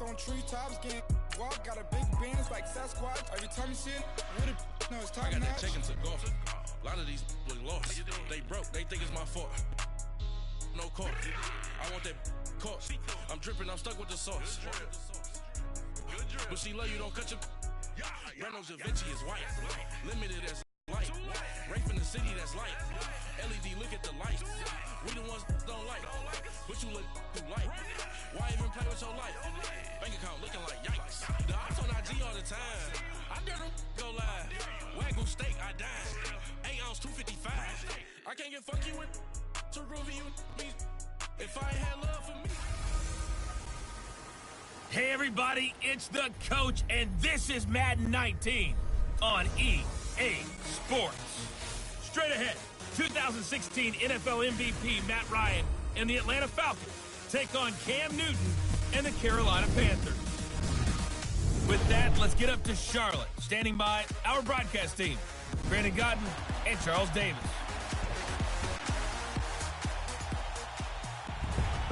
on treetops, getting walk, got a big bands like Sasquatch. Every time you see it, with it, no, it's top notch. I got that check into golf. A lot of these look lost. They broke, they think it's my fault. No court. I want that court. I'm dripping, I'm stuck with the sauce. But she love you, don't cut your. Reynolds Da Vinci is white. Limited as light. Rafe in the city, that's light. LED, look at the light. We the ones don't like. But you look too light. Why even play with your life? Bank account looking like yikes. The ops on IG all the time. I dare them go live. Wagyu steak, I died. 8 ounce, 255. I can't get funky with to review me. If I ain't had love for me. Hey everybody, it's the coach, and this is Madden 19 on EA Sports. Straight ahead, 2016 NFL MVP Matt Ryan and the Atlanta Falcons take on Cam Newton and the Carolina Panthers. With that, let's get up to Charlotte. Standing by, our broadcast team, Brandon Godden and Charles Davis.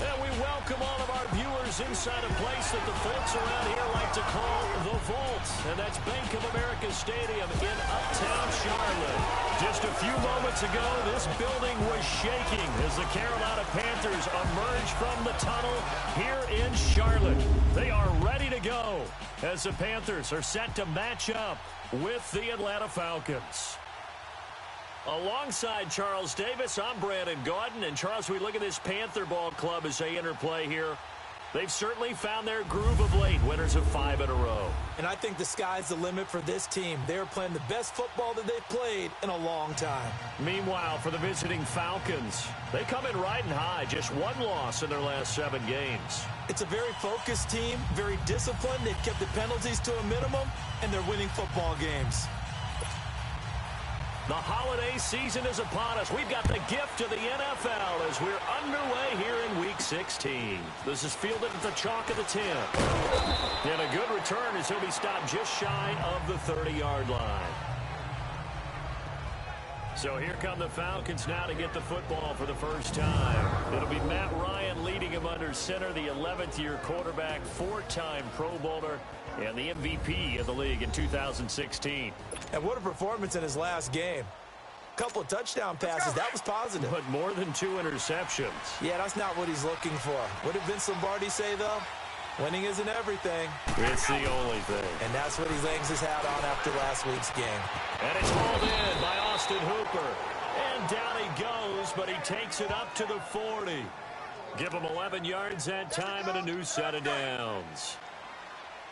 And we welcome all of our viewers inside a place that the folks around here like to call the Vault. And that's Bank of America Stadium in uptown Charlotte. Just a few moments ago, this building was shaking as the Carolina Panthers emerged from the tunnel here in Charlotte. They are ready to go as the Panthers are set to match up with the Atlanta Falcons. Alongside Charles Davis, I'm Brandon Gaudin. And Charles, we look at this Panther ball club as they interplay here. They've certainly found their groove of late, winners of 5 in a row. And I think the sky's the limit for this team. They're playing the best football that they've played in a long time. Meanwhile, for the visiting Falcons, they come in riding high, just 1 loss in their last 7 games. It's a very focused team, very disciplined. They've kept the penalties to a minimum, and they're winning football games. The holiday season is upon us. We've got the gift of the NFL as we're underway here in Week 16. This is fielded at the chalk of the 10. And a good return as he'll be stopped just shy of the 30-yard line. So here come the Falcons now to get the football for the first time. It'll be Matt Ryan leading him under center, the 11th-year quarterback, 4-time Pro Bowler, and the MVP of the league in 2016. And what a performance in his last game. Couple of touchdown passes, that was positive. But more than 2 interceptions. Yeah, that's not what he's looking for. What did Vince Lombardi say, though? Winning isn't everything. It's the only thing. And that's what he hangs his hat on after last week's game. And it's hauled in by Austin Hooper. And down he goes, but he takes it up to the 40. Give him 11 yards that time and a new set of downs.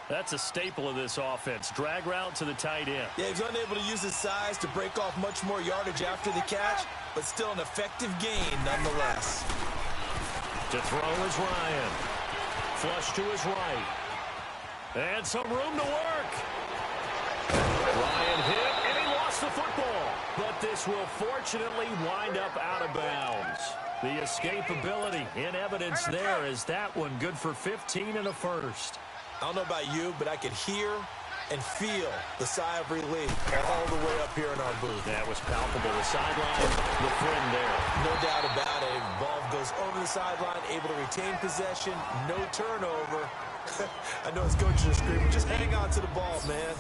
That's a staple of this offense. Drag route to the tight end. Yeah, he's unable to use his size to break off much more yardage after the catch, but still an effective gain nonetheless. To throw is Ryan. Flush to his right. And some room to work. Ryan hit, and he lost the football. But this will fortunately wind up out of bounds. The escapability in evidence there is that one good for 15 and a first. I don't know about you, but I could hear and feel the sigh of relief all the way up here in our booth. That was palpable. The sideline, the friend there. No doubt about it. Ball goes over the sideline, able to retain possession, no turnover. I know his coaches are screaming, just hang on to the ball, man.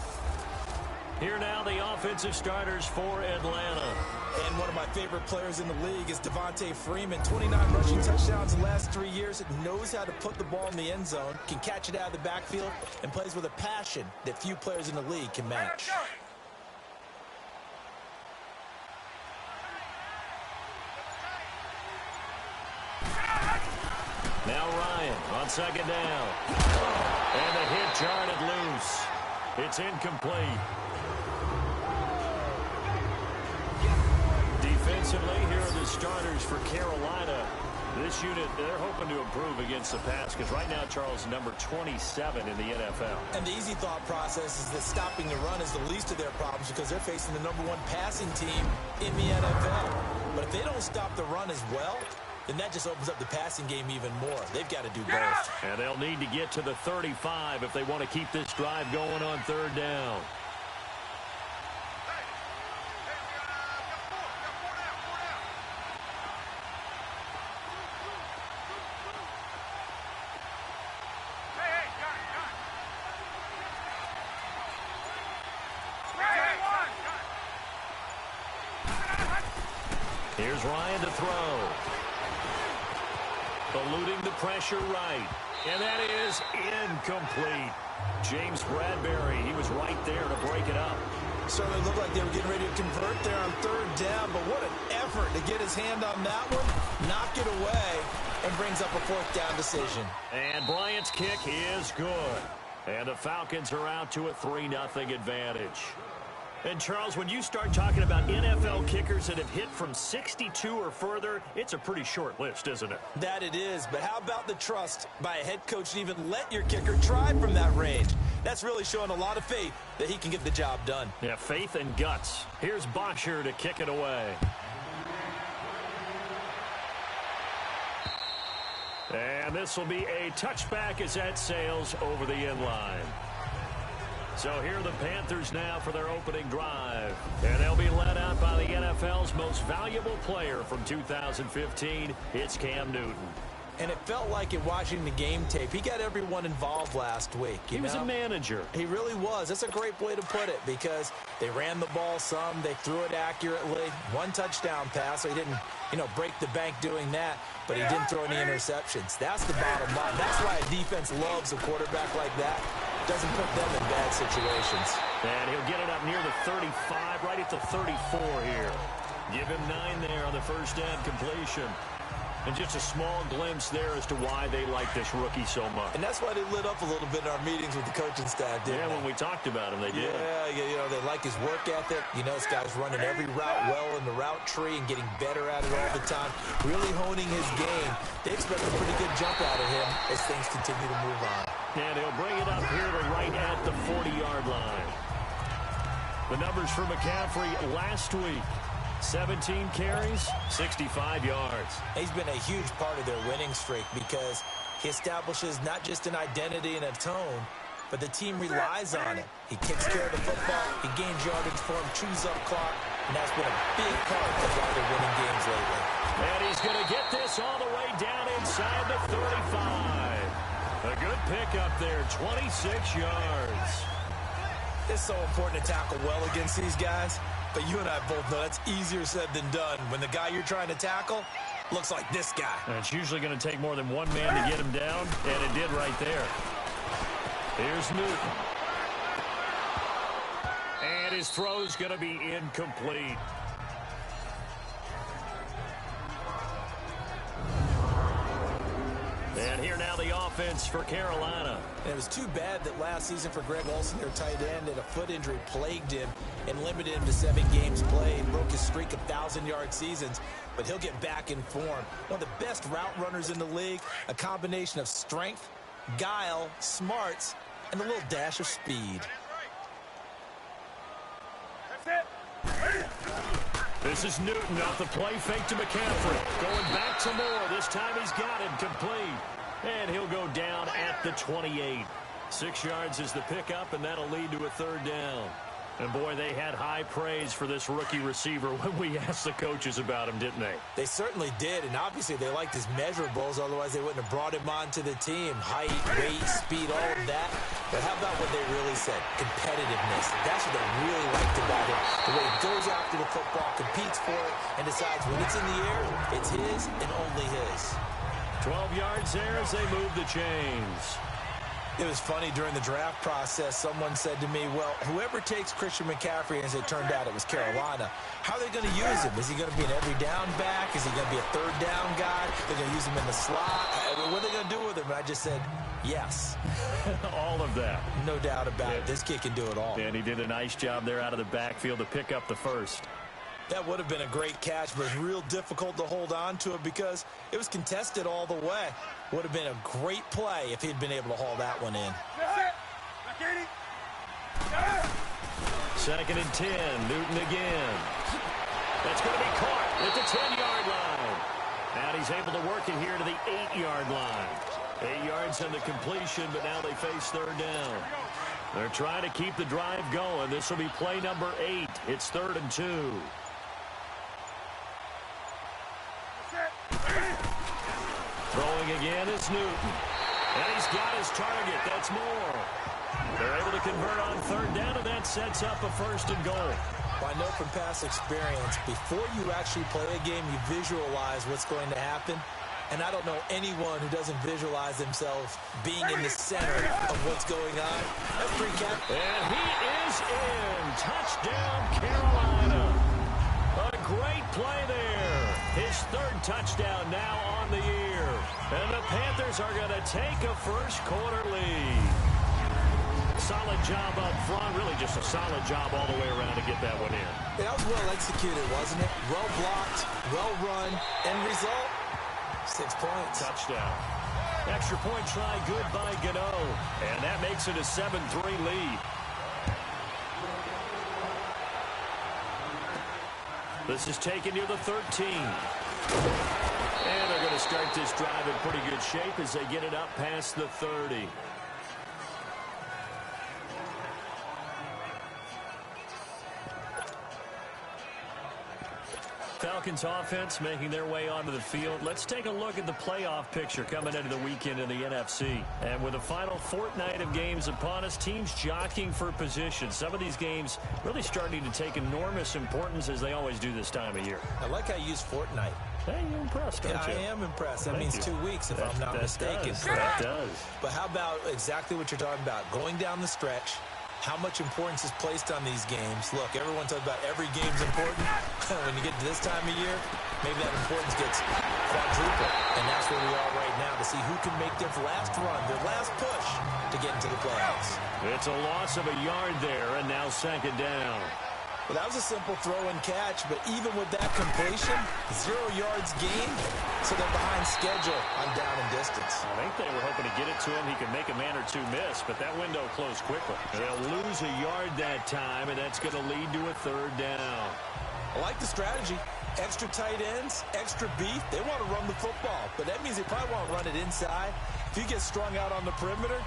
Here now the offensive starters for Atlanta. And one of my favorite players in the league is Devontae Freeman. 29 rushing touchdowns in the last 3 years. Knows how to put the ball in the end zone, can catch it out of the backfield, and plays with a passion that few players in the league can match. Now Ryan on second down. And the hit jarred loose. It's incomplete. Defensively, here are the starters for Carolina. This unit, they're hoping to improve against the pass because right now, Charles, number 27 in the NFL. And the easy thought process is that stopping the run is the least of their problems because they're facing the #1 passing team in the NFL. But if they don't stop the run as well, then that just opens up the passing game even more. They've got to do both. And they'll need to get to the 35 if they want to keep this drive going on third down. Here's Ryan to throw. Eluding the pressure right. And that is incomplete. James Bradbury, he was right there to break it up. Certainly looked like they were getting ready to convert there on third down, but what an effort to get his hand on that one, knock it away, and brings up a fourth down decision. And Bryant's kick is good. And the Falcons are out to a 3-0 advantage. And, Charles, when you start talking about NFL kickers that have hit from 62 or further, it's a pretty short list, isn't it? That it is, but how about the trust by a head coach to even let your kicker try from that range? That's really showing a lot of faith that he can get the job done. Yeah, faith and guts. Here's Boxer to kick it away. And this will be a touchback as that sails over the end line. So here are the Panthers now for their opening drive. And they'll be led out by the NFL's most valuable player from 2015. It's Cam Newton. And it felt like in watching the game tape, he got everyone involved last week. He was a manager. He really was. That's a great way to put it because they ran the ball some. They threw it accurately. One touchdown pass. So he didn't, break the bank doing that, but he didn't throw any interceptions. That's the bottom line. That's why a defense loves a quarterback like that. Doesn't put them in bad situations. And he'll get it up near the 35, right at the 34 here. Give him 9 there on the first down completion. And just a small glimpse there as to why they like this rookie so much. And that's why they lit up a little bit in our meetings with the coaching staff, didn't they? When we talked about him, they did. Yeah, they like his work ethic. This guy's running every route well in the route tree and getting better at it all the time, really honing his game. They expect a pretty good jump out of him as things continue to move on. And he'll bring it up here to right at the 40-yard line. The numbers for McCaffrey last week. 17 carries, 65 yards. He's been a huge part of their winning streak because he establishes not just an identity and a tone, but the team relies on it. He takes care of the football, he gains yardage for him, chews up clock, and that's been a big part of why they're winning games lately. And he's going to get this all the way down inside the 35. A good pickup there, 26 yards. It's so important to tackle well against these guys. But you and I both know that's easier said than done when the guy you're trying to tackle looks like this guy. And it's usually going to take more than one man to get him down, and it did right there. Here's Newton. And his throw's going to be incomplete. And here now the offense for Carolina. And it was too bad that last season for Greg Olsen, their tight end, and a foot injury plagued him and limited him to 7 games played, broke his streak of 1,000-yard seasons, but he'll get back in form. One of the best route runners in the league, a combination of strength, guile, smarts, and a little dash of speed. This is Newton off the play fake to McCaffrey. Going back to Moore. This time he's got him complete. And he'll go down at the 28. 6 yards is the pickup, and that'll lead to a third down. And, boy, they had high praise for this rookie receiver when we asked the coaches about him, didn't they? They certainly did, and obviously they liked his measurables. Otherwise, they wouldn't have brought him onto the team. Height, weight, speed, all of that. But how about what they really said? Competitiveness. That's what they really liked about him. The way he goes after the football, competes for it, and decides when it's in the air, it's his and only his. 12 yards there as they move the chains. It was funny during the draft process. Someone said to me, well, whoever takes Christian McCaffrey, as it turned out it was Carolina, how are they going to use him? Is he going to be an every down back? Is he going to be a third down guy? They're going to use him in the slot? What are they going to do with him? And I just said, yes. All of that. No doubt about it. This kid can do it all. And he did a nice job there out of the backfield to pick up the first. That would have been a great catch, but it was real difficult to hold on to it because it was contested all the way. Would have been a great play if he'd been able to haul that one in. 2nd and 10. Newton again. That's going to be caught at the 10-yard line. And he's able to work it here to the 8-yard line. 8 yards on the completion, but now they face third down. They're trying to keep the drive going. This will be play number 8. It's 3rd and 2. Throwing again is Newton. And he's got his target. That's Moore. They're able to convert on third down, and that sets up a 1st and goal. Well, I know from past experience, before you actually play a game, you visualize what's going to happen. And I don't know anyone who doesn't visualize themselves being in the center of what's going on. That's pretty cat. And he is in. Touchdown, Carolina. A great play there. His third touchdown now on the year. And the Panthers are going to take a first-quarter lead. Solid job up front. Really just a solid job all the way around to get that one in. That was well executed, wasn't it? Well blocked, well run. End result, 6 points. Touchdown. Extra point try good by Gano. And that makes it a 7-3 lead. This is taken near the 13. And they're going to start this drive in pretty good shape as they get it up past the 30. Falcons offense making their way onto the field. Let's take a look at the playoff picture coming into the weekend in the NFC. And with the final fortnight of games upon us, teams jockeying for position. Some of these games really starting to take enormous importance as they always do this time of year. I like how you use fortnight. Hey, you're impressed, aren't you? I am impressed. That means 2 weeks if I'm not mistaken. That does. But how about exactly what you're talking about? Going down the stretch. How much importance is placed on these games? Look, everyone talks about every game's important. When you get to this time of year, maybe that importance gets quadrupled. And that's where we are right now to see who can make their last run, their last push to get into the playoffs. It's a loss of a yard there, and now second down. Well, that was a simple throw and catch, but even with that completion, 0 yards gained, so they're behind schedule on down and distance. I think they were hoping to get it to him. He could make a man or two miss, but that window closed quickly. They'll lose a yard that time, and that's going to lead to a third down. I like the strategy. Extra tight ends, extra beef. They want to run the football, but that means they probably want to run it inside. If you get strung out on the perimeter,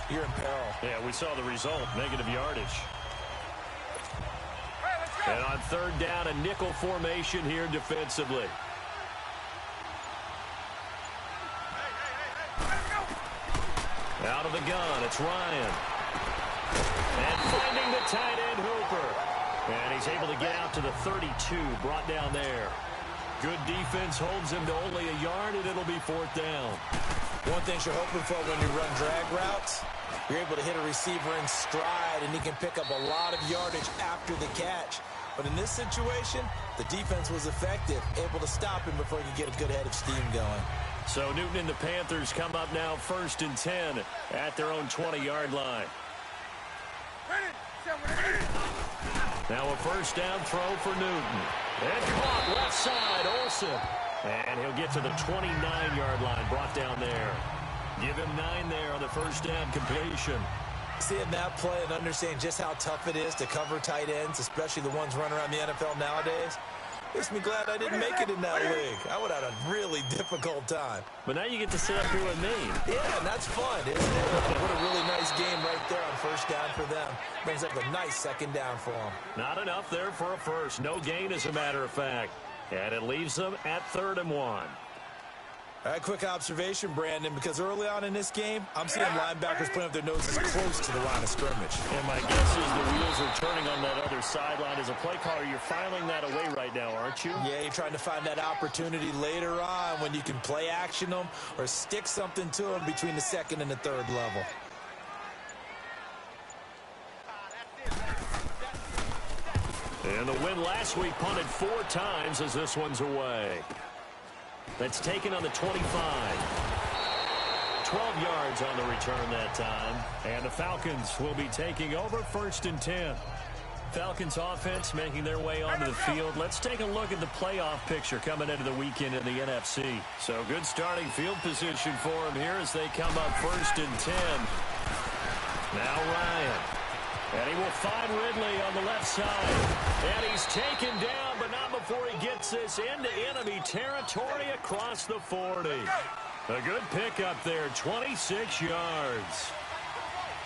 you're in peril. Yeah, we saw the result, negative yardage. And on third down, a nickel formation here defensively. Out of the gun, it's Ryan. And finding the tight end Hooper. And he's able to get out to the 32, brought down there. Good defense holds him to only a yard, and it'll be fourth down. One thing you're hoping for when you run drag routes, you're able to hit a receiver in stride, and he can pick up a lot of yardage after the catch. But in this situation, the defense was effective, able to stop him before he could get a good head of steam going. So Newton and the Panthers come up now 1st and 10 at their own 20-yard line. Now a first down throw for Newton. And caught left side, Olsen. And he'll get to the 29-yard line, brought down there. Give him 9 there on the first down completion. Seeing that play and understanding just how tough it is to cover tight ends, especially the ones running around the NFL nowadays, makes me glad I didn't make it in that league. I would have had a really difficult time. But now you get to sit up here with me. Yeah, and that's fun, isn't it? What a really nice game right there on first down for them. Brings up a nice second down for them. Not enough there for a first. No gain, as a matter of fact. And it leaves them at 3rd and 1. All right, quick observation, Brandon, because early on in this game, I'm seeing linebackers putting up their noses close to the line of scrimmage. And my guess is the wheels are turning on that other sideline. As a play caller, you're filing that away right now, aren't you? Yeah, you're trying to find that opportunity later on when you can play action them or stick something to them between the 2nd and the 3rd level. And the win last week punted 4 times as this one's away. That's taken on the 25. 12 yards on the return that time. And the Falcons will be taking over 1st and 10. Falcons offense making their way onto the field. Let's take a look at the playoff picture coming into the weekend in the NFC. So good starting field position for them here as they come up 1st and 10. Now Ryan. And he will find Ridley on the left side. And he's taken down, but not before he gets this into enemy territory across the 40. A good pickup there, 26 yards.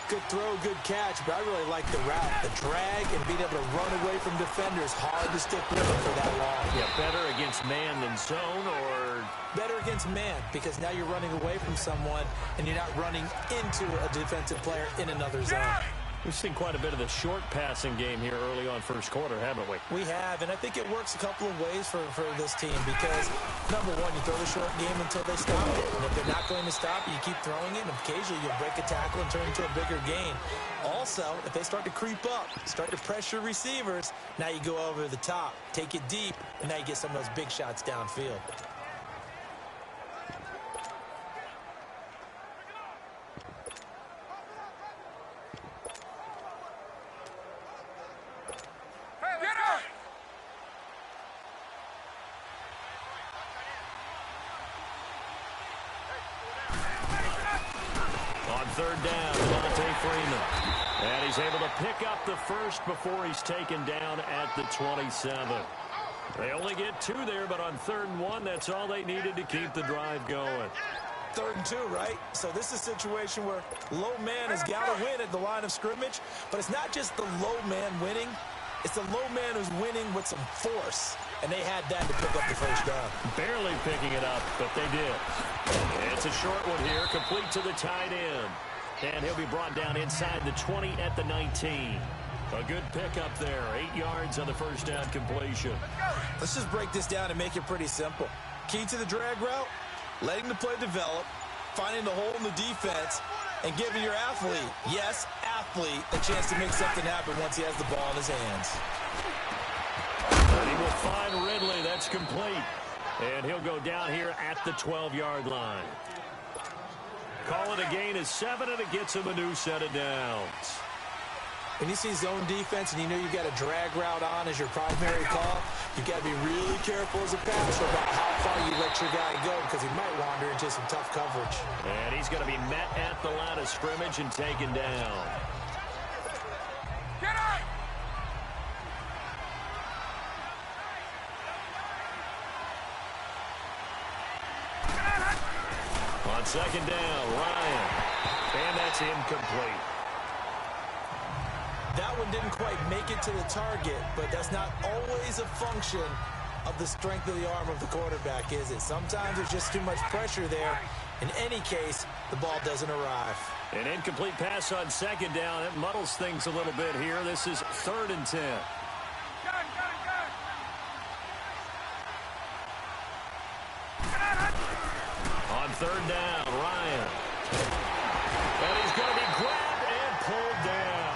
Good throw, good catch, but I really like the route, the drag, and being able to run away from defenders. Hard to stick with him for that long. Yeah, better against man than zone, or better against man, because now you're running away from someone, and you're not running into a defensive player in another zone. We've seen quite a bit of the short passing game here early on first quarter, haven't we? We have, and I think it works a couple of ways for this team because, number one, you throw the short game until they stop it. And if they're not going to stop it, you keep throwing it, and occasionally you'll break a tackle and turn it into a bigger gain. Also, if they start to creep up, start to pressure receivers, now you go over the top, take it deep, and now you get some of those big shots downfield. Third down, Devontae Freeman. And he's able to pick up the first before he's taken down at the 27. They only get 2 there, but on 3rd and 1, that's all they needed to keep the drive going. 3rd and 2, right? So this is a situation where low man has got to win at the line of scrimmage, but it's not just the low man winning. It's the low man who's winning with some force, and they had that to pick up the first down. Barely picking it up, but they did. It's a short one here, complete to the tight end. And he'll be brought down inside the 20 at the 19. A good pickup there, 8 yards on the first down completion. Let's just break this down and make it pretty simple. Key to the drag route, letting the play develop, finding the hole in the defense, and giving your athlete, yes, athlete, a chance to make something happen once he has the ball in his hands. And he will find Ridley. That's complete. And he'll go down here at the 12-yard line. Call it a gain of 7, and it gets him a new set of downs. When you see zone defense and you know you've got a drag route on as your primary call, you've got to be really careful as a passer about how far you let your guy go because he might wander into some tough coverage. And he's going to be met at the line of scrimmage and taken down. Get out! On 2nd down, Ryan. And that's incomplete. That one didn't quite make it to the target, but that's not always a function of the strength of the arm of the quarterback, is it? Sometimes there's just too much pressure there. In any case, the ball doesn't arrive. An incomplete pass on 2nd down. It muddles things a little bit here. This is 3rd and 10. On 3rd down, Ryan. And he's going to be grabbed and pulled down.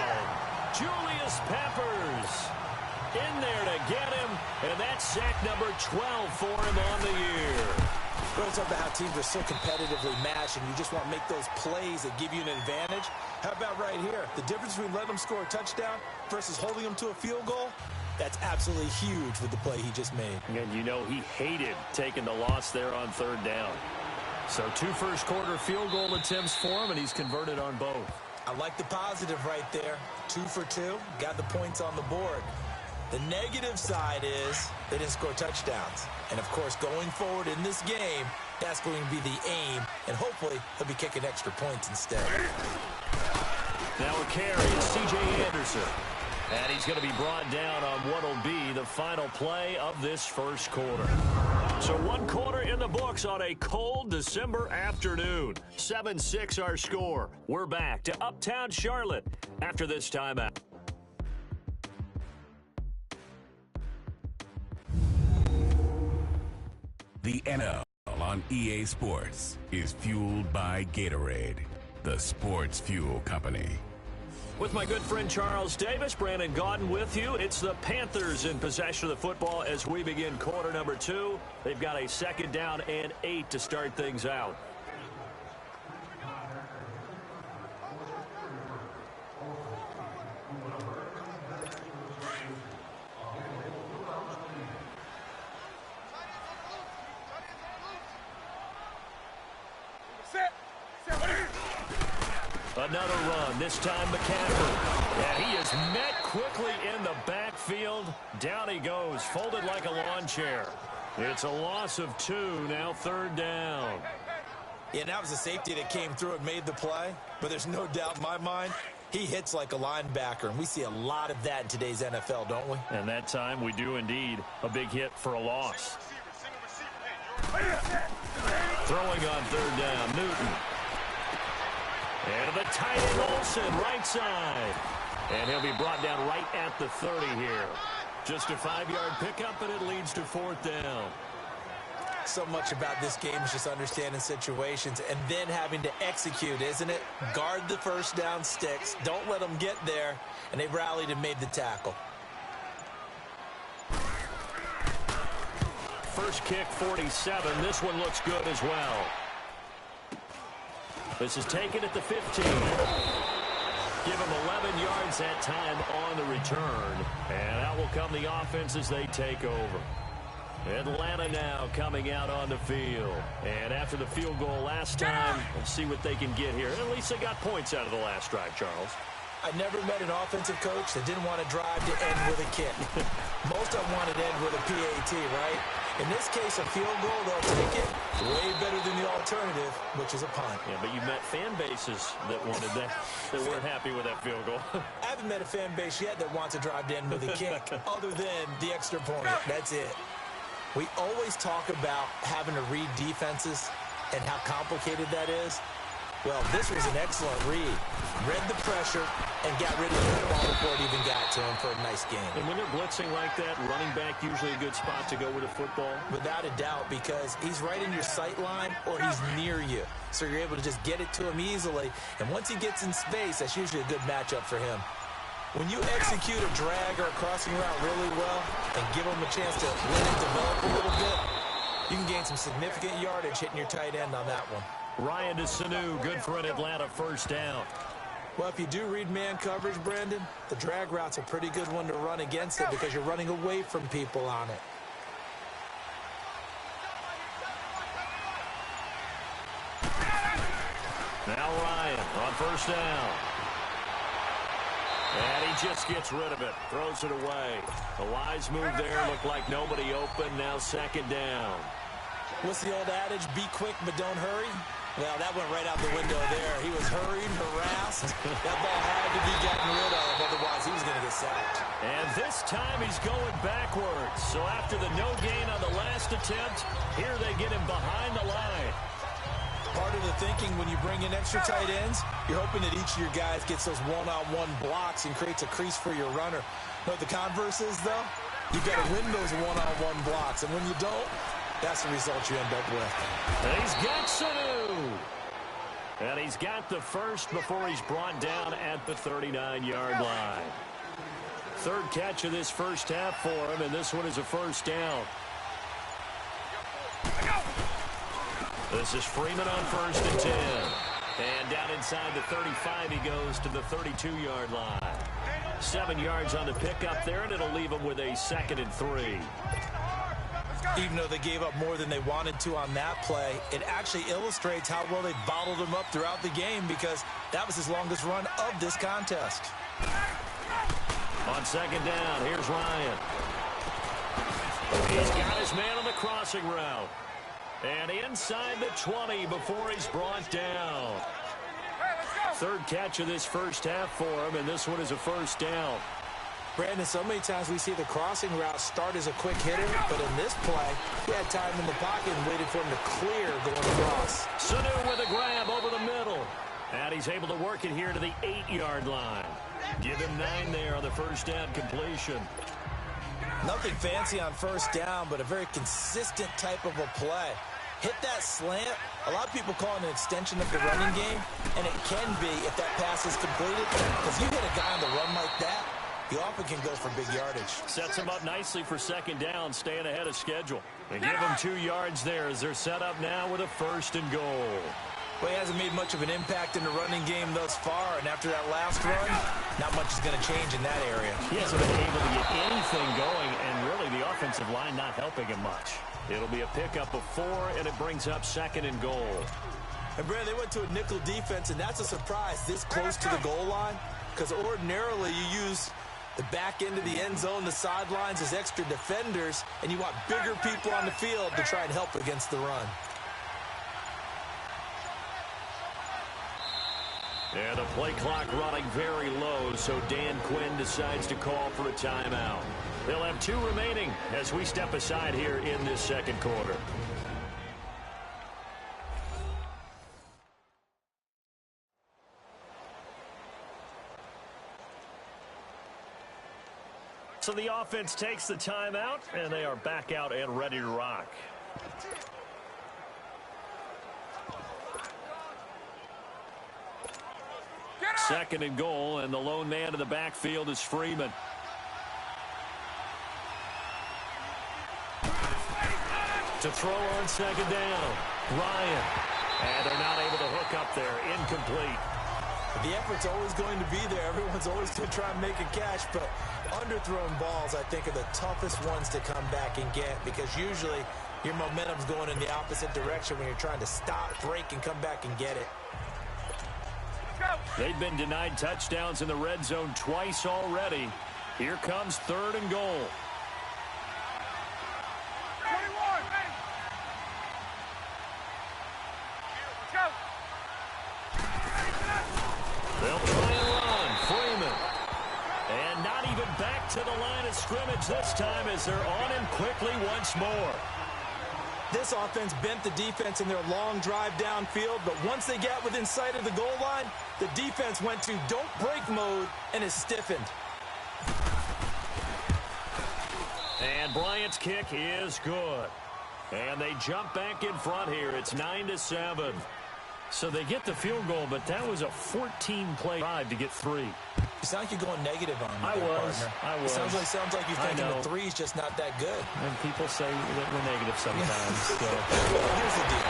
Julius Peppers in there to get him, and that's sack number 12 for him on the year. We're talking about how teams are so competitively matched, and you just want to make those plays that give you an advantage. How about right here? The difference between letting them score a touchdown versus holding them to a field goal, that's absolutely huge with the play he just made. And you know he hated taking the loss there on 3rd down. So 2 first-quarter field goal attempts for him, and he's converted on both. I like the positive right there. 2 for 2, got the points on the board. The negative side is they didn't score touchdowns. And, of course, going forward in this game, that's going to be the aim, and hopefully he'll be kicking extra points instead. Now a carry is C.J. Anderson. And he's going to be brought down on what will be the final play of this first quarter. So 1 quarter in the books on a cold December afternoon. 7-6 our score. We're back to Uptown Charlotte after this timeout. The NFL on EA Sports is fueled by Gatorade, the sports fuel company. With my good friend Charles Davis, Brandon Gaudin with you. It's the Panthers in possession of the football as we begin quarter number 2. They've got a 2nd down and 8 to start things out. Another run, this time McCaffrey. And he is met quickly in the backfield. Down he goes, folded like a lawn chair. It's a loss of 2, now 3rd down. Yeah, that was a safety that came through and made the play. But there's no doubt in my mind, he hits like a linebacker. And we see a lot of that in today's NFL, don't we? And that time we do indeed. A big hit for a loss. Throwing on 3rd down, Newton. And the tight end Olsen, right side. And he'll be brought down right at the 30 here. Just a 5-yard pickup, and it leads to 4th down. So much about this game is just understanding situations and then having to execute, isn't it? Guard the first down sticks. Don't let them get there. And they rallied and made the tackle. First kick, 47. This one looks good as well. This is taken at the 15. Give him 11 yards that time on the return. And out will come the offense as they take over. Atlanta now coming out on the field. And after the field goal last time, let's see what they can get here. At least they got points out of the last drive, Charles. I never met an offensive coach that didn't want to drive to end with a kick. Most of them wanted to end with a PAT, right? In this case, a field goal, they'll take it way better than the alternative, which is a punt. Yeah, but you met fan bases that wanted that weren't happy with that field goal. I haven't met a fan base yet that wants to drive to end with a kick, other than the extra point. That's it. We always talk about having to read defenses and how complicated that is. Well, this was an excellent read. Read the pressure and got rid of the ball before it even got to him for a nice game. And when they're blitzing like that, running back usually a good spot to go with a football? Without a doubt, because he's right in your sight line or he's near you. So you're able to just get it to him easily. And once he gets in space, that's usually a good matchup for him. When you execute a drag or a crossing route really well and give him a chance to let it develop a little bit, you can gain some significant yardage hitting your tight end on that one. Ryan to Sanu, good for an Atlanta first down. Well, if you do read man coverage, Brandon, the drag route's a pretty good one to run against it because you're running away from people on it. Now Ryan on first down. And he just gets rid of it, throws it away. A wise move there, looked like nobody open, now second down. What's the old adage, be quick but don't hurry? Well, that went right out the window there. He was hurried, harassed. That ball had to be gotten rid of, otherwise he was going to get sacked. And this time he's going backwards. So after the no gain on the last attempt, here they get him behind the line. Part of the thinking when you bring in extra tight ends, you're hoping that each of your guys gets those one-on-one blocks and creates a crease for your runner. Know what the converse is, though? You've got to win those one-on-one blocks, and when you don't, that's the result you end up with. And he's got Sanu. And he's got the first before he's brought down at the 39-yard line. Third catch of this first half for him, and this one is a first down. This is Freeman on first and 10. And down inside the 35, he goes to the 32-yard line. 7 yards on the pickup there, and it'll leave him with a 2nd and 3. Even though they gave up more than they wanted to on that play, it actually illustrates how well they bottled him up throughout the game because that was his longest run of this contest. On second down, here's Ryan. He's got his man on the crossing route. And inside the 20 before he's brought down. Third catch of this first half for him, and this one is a first down. Brandon, so many times we see the crossing route start as a quick hitter, but in this play, he had time in the pocket and waited for him to clear going across. Sanu with a grab over the middle. And he's able to work it here to the 8-yard line. Give him 9 there on the first down completion. Nothing fancy on first down, but a very consistent type of a play. Hit that slant. A lot of people call it an extension of the running game, and it can be if that pass is completed. Because you hit a guy on the run like that, he often can go for big yardage. Sets him up nicely for second down, staying ahead of schedule. And give him 2 yards there as they're set up now with a first and goal. Well, he hasn't made much of an impact in the running game thus far, and after that last run, not much is going to change in that area. He hasn't been able to get anything going, and really the offensive line not helping him much. It'll be a pickup of 4, and it brings up 2nd and goal. And, Brad, they went to a nickel defense, and that's a surprise this close to the goal line, because ordinarily you use the back end of the end zone, the sidelines as extra defenders, and you want bigger people on the field to try and help against the run. And the play clock running very low, so Dan Quinn decides to call for a timeout. They'll have 2 remaining as we step aside here in this second quarter. So the offense takes the timeout, and they are back out and ready to rock. Second and goal, and the lone man in the backfield is Freeman. To throw on second down, Ryan. And they're not able to hook up there. Incomplete. The effort's always going to be there. Everyone's always going to try and make a catch, but underthrown balls, I think, are the toughest ones to come back and get because usually your momentum's going in the opposite direction when you're trying to stop, break, and come back and get it. They've been denied touchdowns in the red zone twice already. Here comes third and goal. They'll try and run. Freeman. And not even back to the line of scrimmage this time as they're on him quickly once more. This offense bent the defense in their long drive downfield, but once they got within sight of the goal line, the defense went to don't break mode and is stiffened. And Bryant's kick is good. And they jump back in front here. It's 9-7. So they get the field goal, but that was a 14-play drive to get 3. You sound like you're going negative on me. I was. Sounds like you're thinking the 3's just not that good. And people say that we're negative sometimes. So. Well, here's the deal.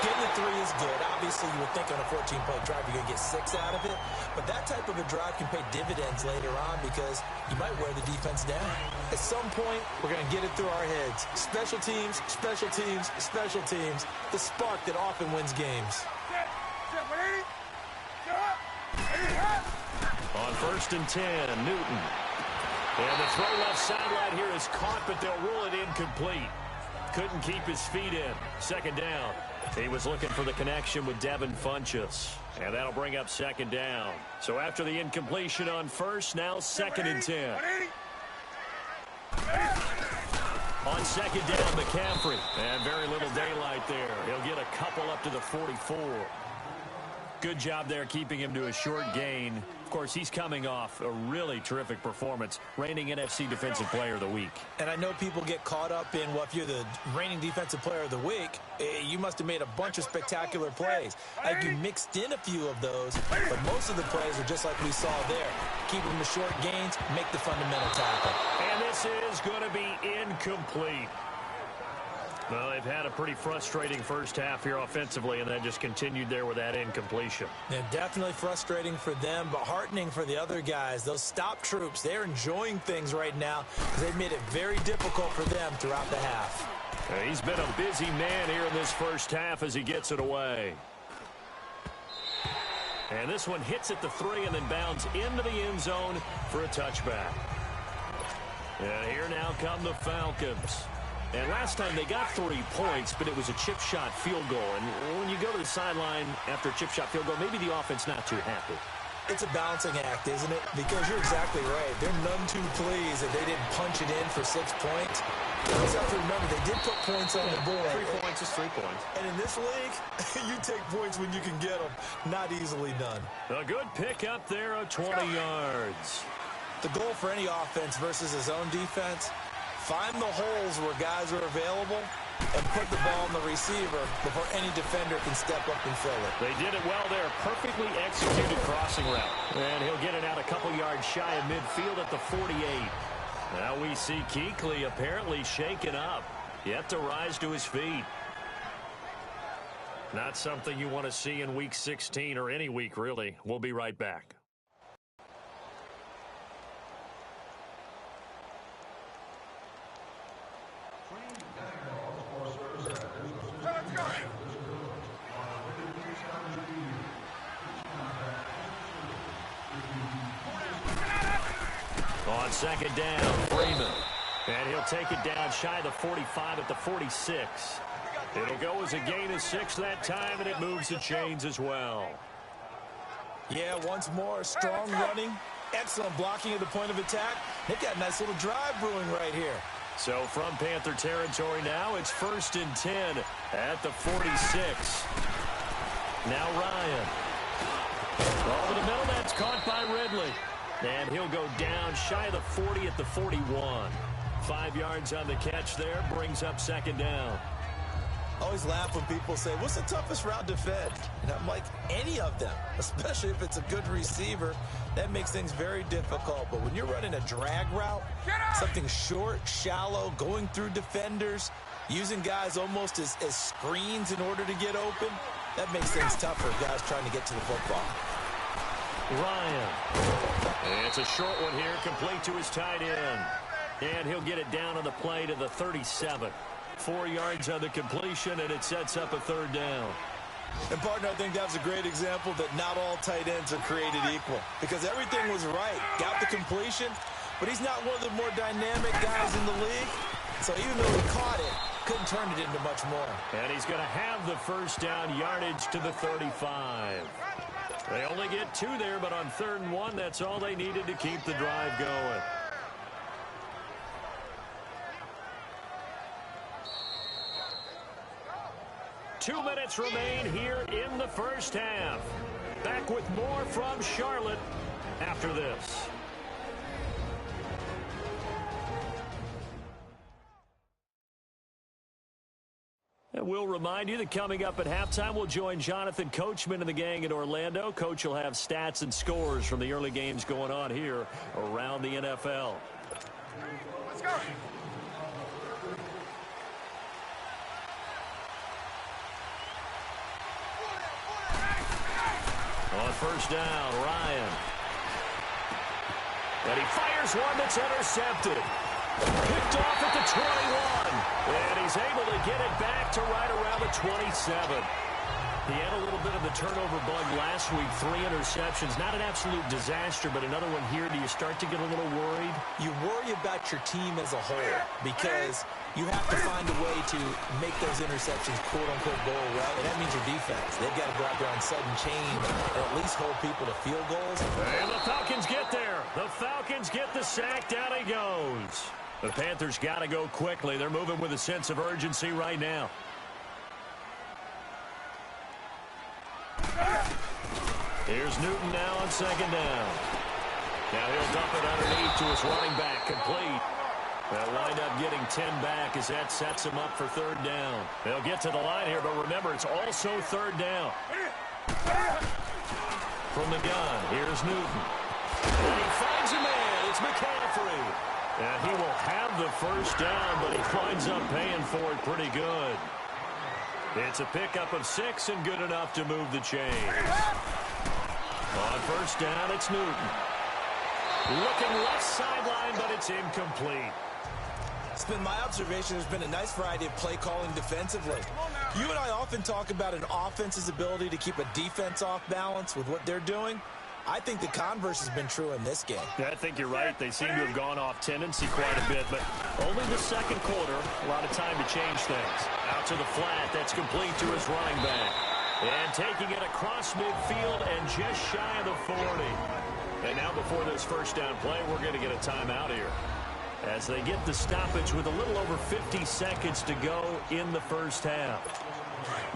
Getting the 3 is good. Obviously, you would think on a 14-play drive you're going to get 6 out of it. But that type of a drive can pay dividends later on because you might wear the defense down. At some point, we're going to get it through our heads. Special teams, special teams, special teams. The spark that often wins games. On 1st and 10, Newton. And the throw left sideline here is caught, but they'll rule it incomplete. Couldn't keep his feet in. Second down. He was looking for the connection with Devin Funchess. And that'll bring up second down. So after the incompletion on first, now 2nd and 10. On second down, McCaffrey. And very little daylight there. He'll get a couple up to the 44. Good job there keeping him to a short gain. Of course, he's coming off a really terrific performance, reigning NFC Defensive Player of the Week. And I know people get caught up in, well, if you're the reigning Defensive Player of the Week, you must have made a bunch of spectacular plays. Like you mixed in a few of those, but most of the plays are just like we saw there. Keep them to short gains, make the fundamental tackle. And this is going to be incomplete. Well, they've had a pretty frustrating first half here offensively, and that just continued there with that incompletion. Yeah, definitely frustrating for them, but heartening for the other guys. Those stop troops, they're enjoying things right now because they've made it very difficult for them throughout the half. He's been a busy man here in this first half as he gets it away. And this one hits at the 3 and then bounds into the end zone for a touchback. And here now come the Falcons. And last time they got 3 points, but it was a chip shot field goal. And when you go to the sideline after a chip shot field goal, maybe the offense not too happy. It's a balancing act, isn't it? Because you're exactly right. They're none too pleased that they didn't punch it in for 6 points. You also have to remember, they did put points on the board. 3 points is 3 points. And in this league, you take points when you can get them. Not easily done. A good pick up there of 20 yards. The goal for any offense versus his own defense, find the holes where guys are available and put the ball on the receiver before any defender can step up and fill it. They did it well there. Perfectly executed crossing route. And he'll get it out a couple yards shy of midfield at the 48. Now we see Kuechly apparently shaken up. Yet to rise to his feet. Not something you want to see in Week 16 or any week, really. We'll be right back. On second down, Freeman. And he'll take it down shy of the 45 at the 46. It'll go as a gain of 6 that time, and it moves the chains as well. Yeah, once more, strong running, excellent blocking at the point of attack. They've got a nice little drive brewing right here. So from Panther territory now, it's 1st and 10 at the 46. Now Ryan. Over the middle, that's caught by Ridley. And he'll go down shy of the 40 at the 41. 5 yards on the catch there, brings up second down. I always laugh when people say, what's the toughest route to defend? And I'm like, any of them, especially if it's a good receiver. That makes things very difficult. But when you're running a drag route, something short, shallow, going through defenders, using guys almost as screens in order to get open, that makes things tough for guys trying to get to the football. Ryan. It's a short one here, complete to his tight end. And he'll get it down on the play to the 37. 4 yards on the completion, and it sets up a third down. And, partner, I think that was a great example that not all tight ends are created equal, because everything was right. Got the completion, but he's not one of the more dynamic guys in the league. So even though he caught it, couldn't turn it into much more. And he's going to have the first down yardage to the 35. They only get 2 there, but on 3rd and 1, that's all they needed to keep the drive going. Two minutes remain here in the first half. Back with more from Charlotte after this. And we'll remind you that coming up at halftime, we'll join Jonathan Coachman and the gang in Orlando. Coach will have stats and scores from the early games going on here around the NFL. Let's go. On first down, Ryan. And he fires one that's intercepted. Picked off at the 21. And he's able to get it back to right around the 27. He had a little bit of the turnover bug last week, 3 interceptions. Not an absolute disaster, but another one here. Do you start to get a little worried? You worry about your team as a whole because you have to find a way to make those interceptions, quote-unquote, go away. And that means your defense. They've got to go out there on sudden change and at least hold people to field goals. And the Falcons get there. The Falcons get the sack. Down he goes. The Panthers got to go quickly. They're moving with a sense of urgency right now. Here's Newton now on second down. Now he'll dump it underneath to his running back, complete. They'll wind up getting 10 back as that sets him up for third down. They'll get to the line here, but remember, it's also third down. From the gun, here's Newton. And he finds a man. It's McCaffrey. And he will have the first down, but he winds up paying for it pretty good. It's a pickup of 6 and good enough to move the chains. On first down, it's Newton. Looking left sideline, but it's incomplete. It's been my observation there's been a nice variety of play calling defensively. You and I often talk about an offense's ability to keep a defense off balance with what they're doing. I think the converse has been true in this game. Yeah, I think you're right. They seem to have gone off tendency quite a bit, but only the second quarter, a lot of time to change things. Out to the flat, that's complete to his running back. And taking it across midfield and just shy of the 40. And now before this first down play, we're going to get a timeout here. As they get the stoppage with a little over 50 seconds to go in the first half.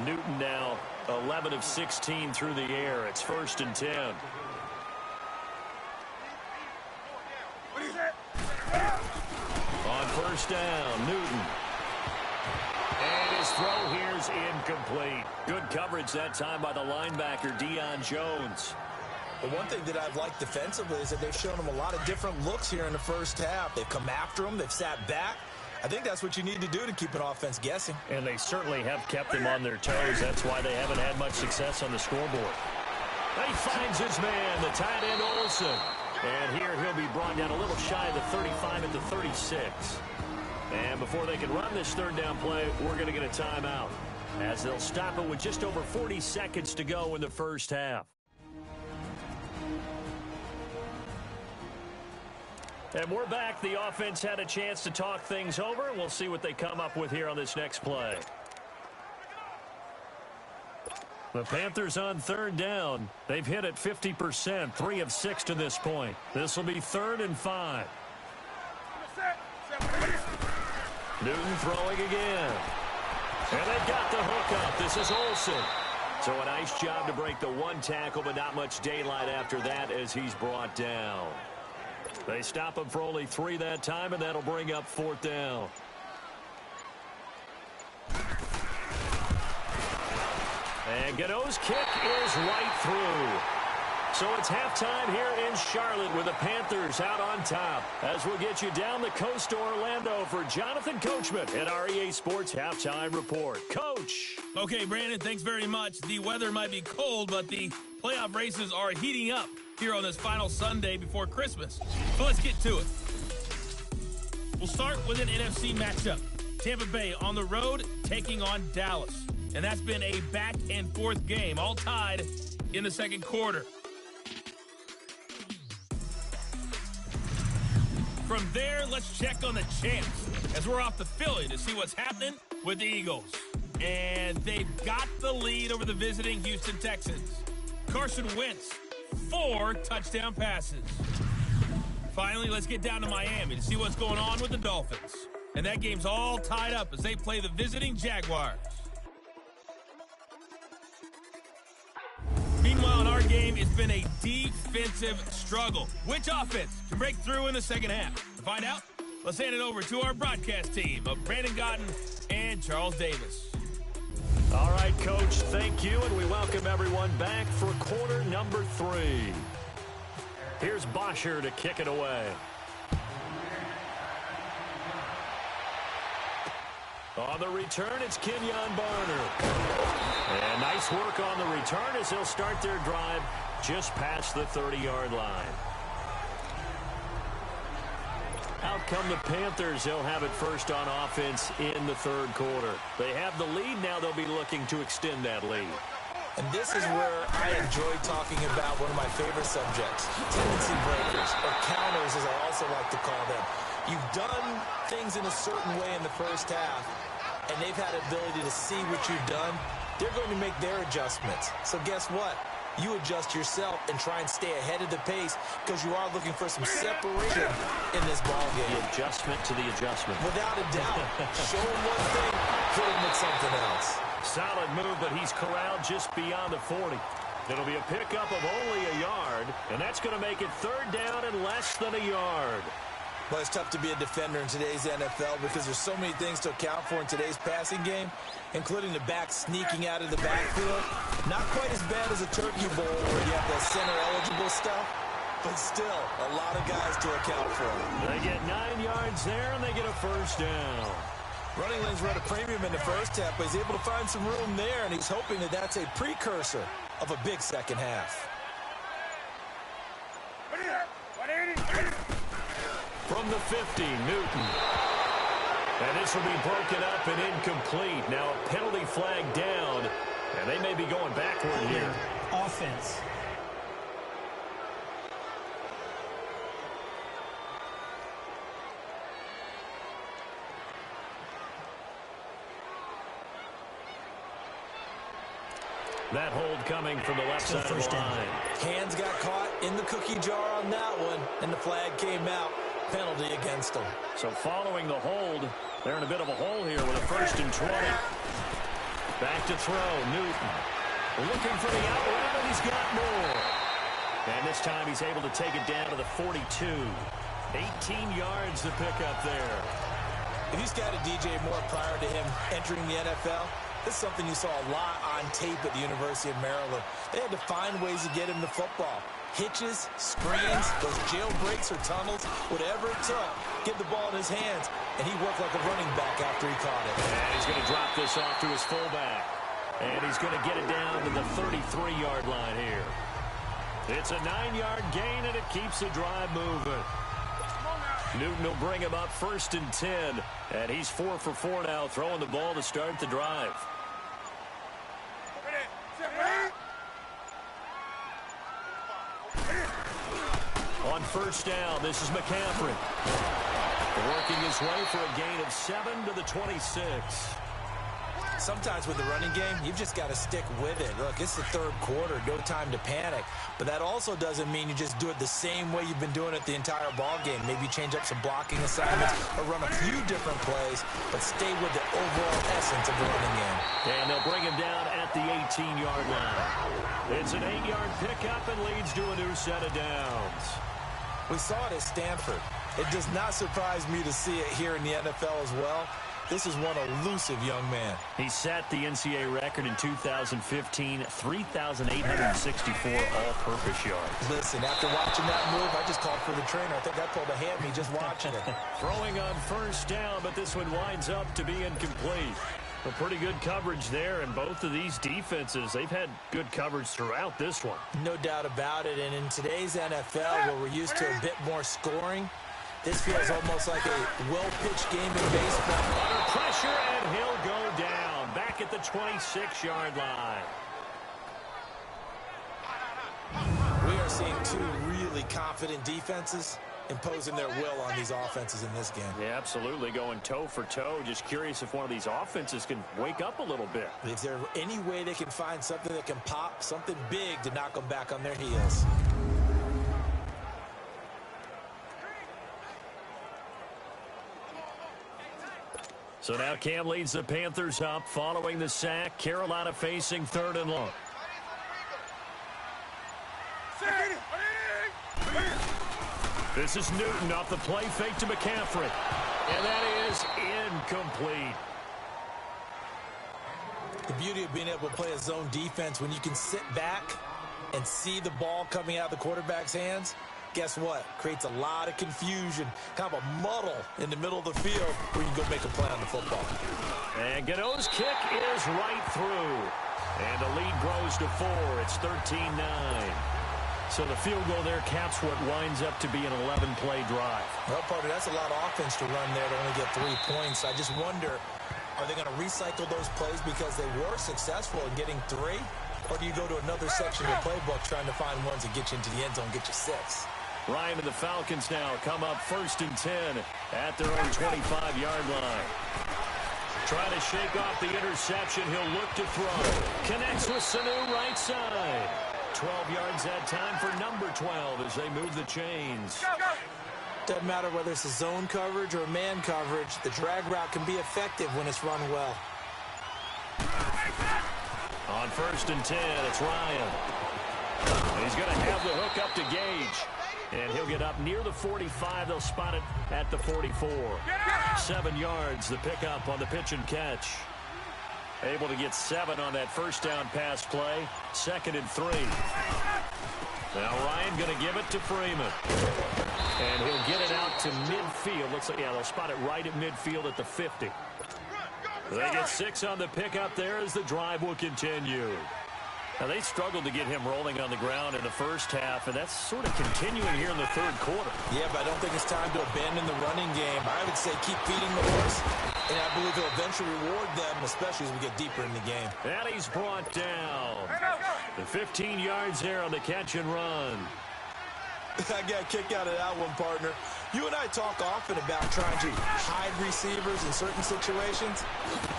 Newton now 11 of 16 through the air. It's 1st and 10. On first down, Newton. And his throw here's incomplete. Good coverage that time by the linebacker, Deion Jones. The one thing that I've liked defensively is that they've shown him a lot of different looks here in the first half. They've come after him. They've sat back. I think that's what you need to do to keep an offense guessing. And they certainly have kept them on their toes. That's why they haven't had much success on the scoreboard. He finds his man, the tight end Olsen. And here he'll be brought down a little shy of the 35 at the 36. And before they can run this third down play, we're going to get a timeout, as they'll stop it with just over 40 seconds to go in the first half. And we're back. The offense had a chance to talk things over. We'll see what they come up with here on this next play. The Panthers on third down. They've hit it 50%, 3 of 6 to this point. This will be 3rd and 5. Newton throwing again. And they've got the hook up. This is Olsen. So a nice job to break the one tackle, but not much daylight after that as he's brought down. They stop him for only 3 that time, and that'll bring up 4th down. And Godot's kick is right through. So it's halftime here in Charlotte with the Panthers out on top. As we'll get you down the coast to Orlando for Jonathan Coachman at our EA Sports Halftime Report. Coach. Okay, Brandon, thanks very much. The weather might be cold, but the playoff races are heating up here on this final Sunday before Christmas. So let's get to it. We'll start with an NFC matchup. Tampa Bay on the road taking on Dallas. And that's been a back-and-forth game, all tied in the second quarter. From there, let's check on the champs as we're off to Philly to see what's happening with the Eagles. And they've got the lead over the visiting Houston Texans. Carson Wentz, 4 touchdown passes. Finally, let's get down to Miami to see what's going on with the Dolphins. And that game's all tied up as they play the visiting Jaguars. Meanwhile, in our game, it's been a defensive struggle. Which offense can break through in the second half? To find out, let's hand it over to our broadcast team of Brandon Gotten and Charles Davis. All right, Coach, thank you, and we welcome everyone back for quarter number 3. Here's Bosher to kick it away. On the return, it's Kenyon Barner. And nice work on the return as they'll start their drive just past the 30-yard line. Out come the Panthers. They'll have it first on offense in the third quarter. They have the lead. Now they'll be looking to extend that lead. And this is where I enjoy talking about one of my favorite subjects, tendency breakers, or counters as I also like to call them. You've done things in a certain way in the first half, and they've had the ability to see what you've done. They're going to make their adjustments. So guess what? You adjust yourself and try and stay ahead of the pace because you are looking for some separation in this ball game. The adjustment to the adjustment. Without a doubt. Show him one thing, hit him with something else. Solid move, but he's corralled just beyond the 40. It'll be a pickup of only a yard, and that's going to make it 3rd down and less than a yard. Well, it's tough to be a defender in today's NFL because there's so many things to account for in today's passing game, including the back sneaking out of the backfield. Not quite as bad as a turkey bowl where you have the center-eligible stuff, but still a lot of guys to account for. They get 9 yards there, and they get a first down. Running lanes were at a premium in the first half, but he's able to find some room there, and he's hoping that that's a precursor of a big second half. From the 50, Newton. And this will be broken up and incomplete. Now a penalty flag down, and they may be going backward here. Offense. That hold coming from the left side of the line. Hands got caught in the cookie jar on that one, and the flag came out. Penalty against them. So following the hold, they're in a bit of a hole here with a 1st and 20. Back to throw, Newton. Looking for the out route, and he's got more. And this time he's able to take it down to the 42. 18 yards to pick up there. If he's got a DJ Moore prior to him entering the NFL, this is something you saw a lot on tape at the University of Maryland. They had to find ways to get him the football. Hitches, screens, those jailbreaks or tunnels, whatever it took, get the ball in his hands, and he worked like a running back after he caught it. And he's going to drop this off to his fullback. And he's going to get it down to the 33-yard line here. It's a 9-yard gain, and it keeps the drive moving. Newton will bring him up 1st and 10, and he's 4 for 4 now, throwing the ball to start the drive. On 1st down, this is McCaffrey. Working his way for a gain of 7 to the 26. Sometimes with the running game, you've just got to stick with it. Look, it's the 3rd quarter, no time to panic. But that also doesn't mean you just do it the same way you've been doing it the entire ball game. Maybe change up some blocking assignments or run a few different plays, but stay with the overall essence of the running game. And they'll bring him down at at the 18-yard line. It's an 8-yard pickup and leads to a new set of downs. We saw it at Stanford. It does not surprise me to see it here in the NFL as well. This is one elusive young man. He set the NCAA record in 2015, 3,864 all-purpose yards. Listen, after watching that move, I just called for the trainer. I think I pulled a hammy just watching it. Throwing on first down, but this one winds up to be incomplete. A pretty good coverage there, and both of these defenses, they've had good coverage throughout this one. No doubt about it, and in today's NFL, where we're used to a bit more scoring, this feels almost like a well-pitched game in baseball. Under pressure, and he'll go down. Back at the 26-yard line. We are seeing two really confident defenses imposing their will on these offenses in this game. Yeah, absolutely, going toe for toe. Just curious if one of these offenses can wake up a little bit. Is there any way they can find something that can pop, something big to knock them back on their heels? So now Cam leads the Panthers up following the sack. Carolina facing 3rd and long. This is Newton off the play fake to McCaffrey. And that is incomplete. The beauty of being able to play a zone defense when you can sit back and see the ball coming out of the quarterback's hands, guess what? Creates a lot of confusion, kind of a muddle in the middle of the field where you can go make a play on the football. And Gano's kick is right through. And the lead grows to 4. It's 13-9. So the field goal there caps what winds up to be an 11-play drive. Well, partner, that's a lot of offense to run there to only get 3 points. I just wonder, are they going to recycle those plays because they were successful in getting 3? Or do you go to another section of the playbook trying to find ones that get you into the end zone, get you 6? Ryan and the Falcons now come up 1st and 10 at their own 25-yard line. Trying to shake off the interception. He'll look to throw. Connects with Sanu right side. 12 yards that time for number 12 as they move the chains. Doesn't matter whether it's a zone coverage or man coverage. The drag route can be effective when it's run well. On 1st and 10, it's Ryan. He's going to have the hook up to Gage. And he'll get up near the 45. They'll spot it at the 44. 7 yards, the pickup on the pitch and catch. Able to get 7 on that first down pass play. 2nd and 3. Now Ryan going to give it to Freeman. And he'll get it out to midfield. Looks like, yeah, they'll spot it right at midfield at the 50. They get 6 on the pickup there as the drive will continue. Now, they struggled to get him rolling on the ground in the first half, and that's sort of continuing here in the 3rd quarter. Yeah, but I don't think it's time to abandon the running game. I would say keep feeding the horse, and I believe he'll eventually reward them, especially as we get deeper in the game. And he's brought down. The 15 yards there on the catch and run. I got a kick out of that one, partner. You and I talk often about trying to hide receivers in certain situations,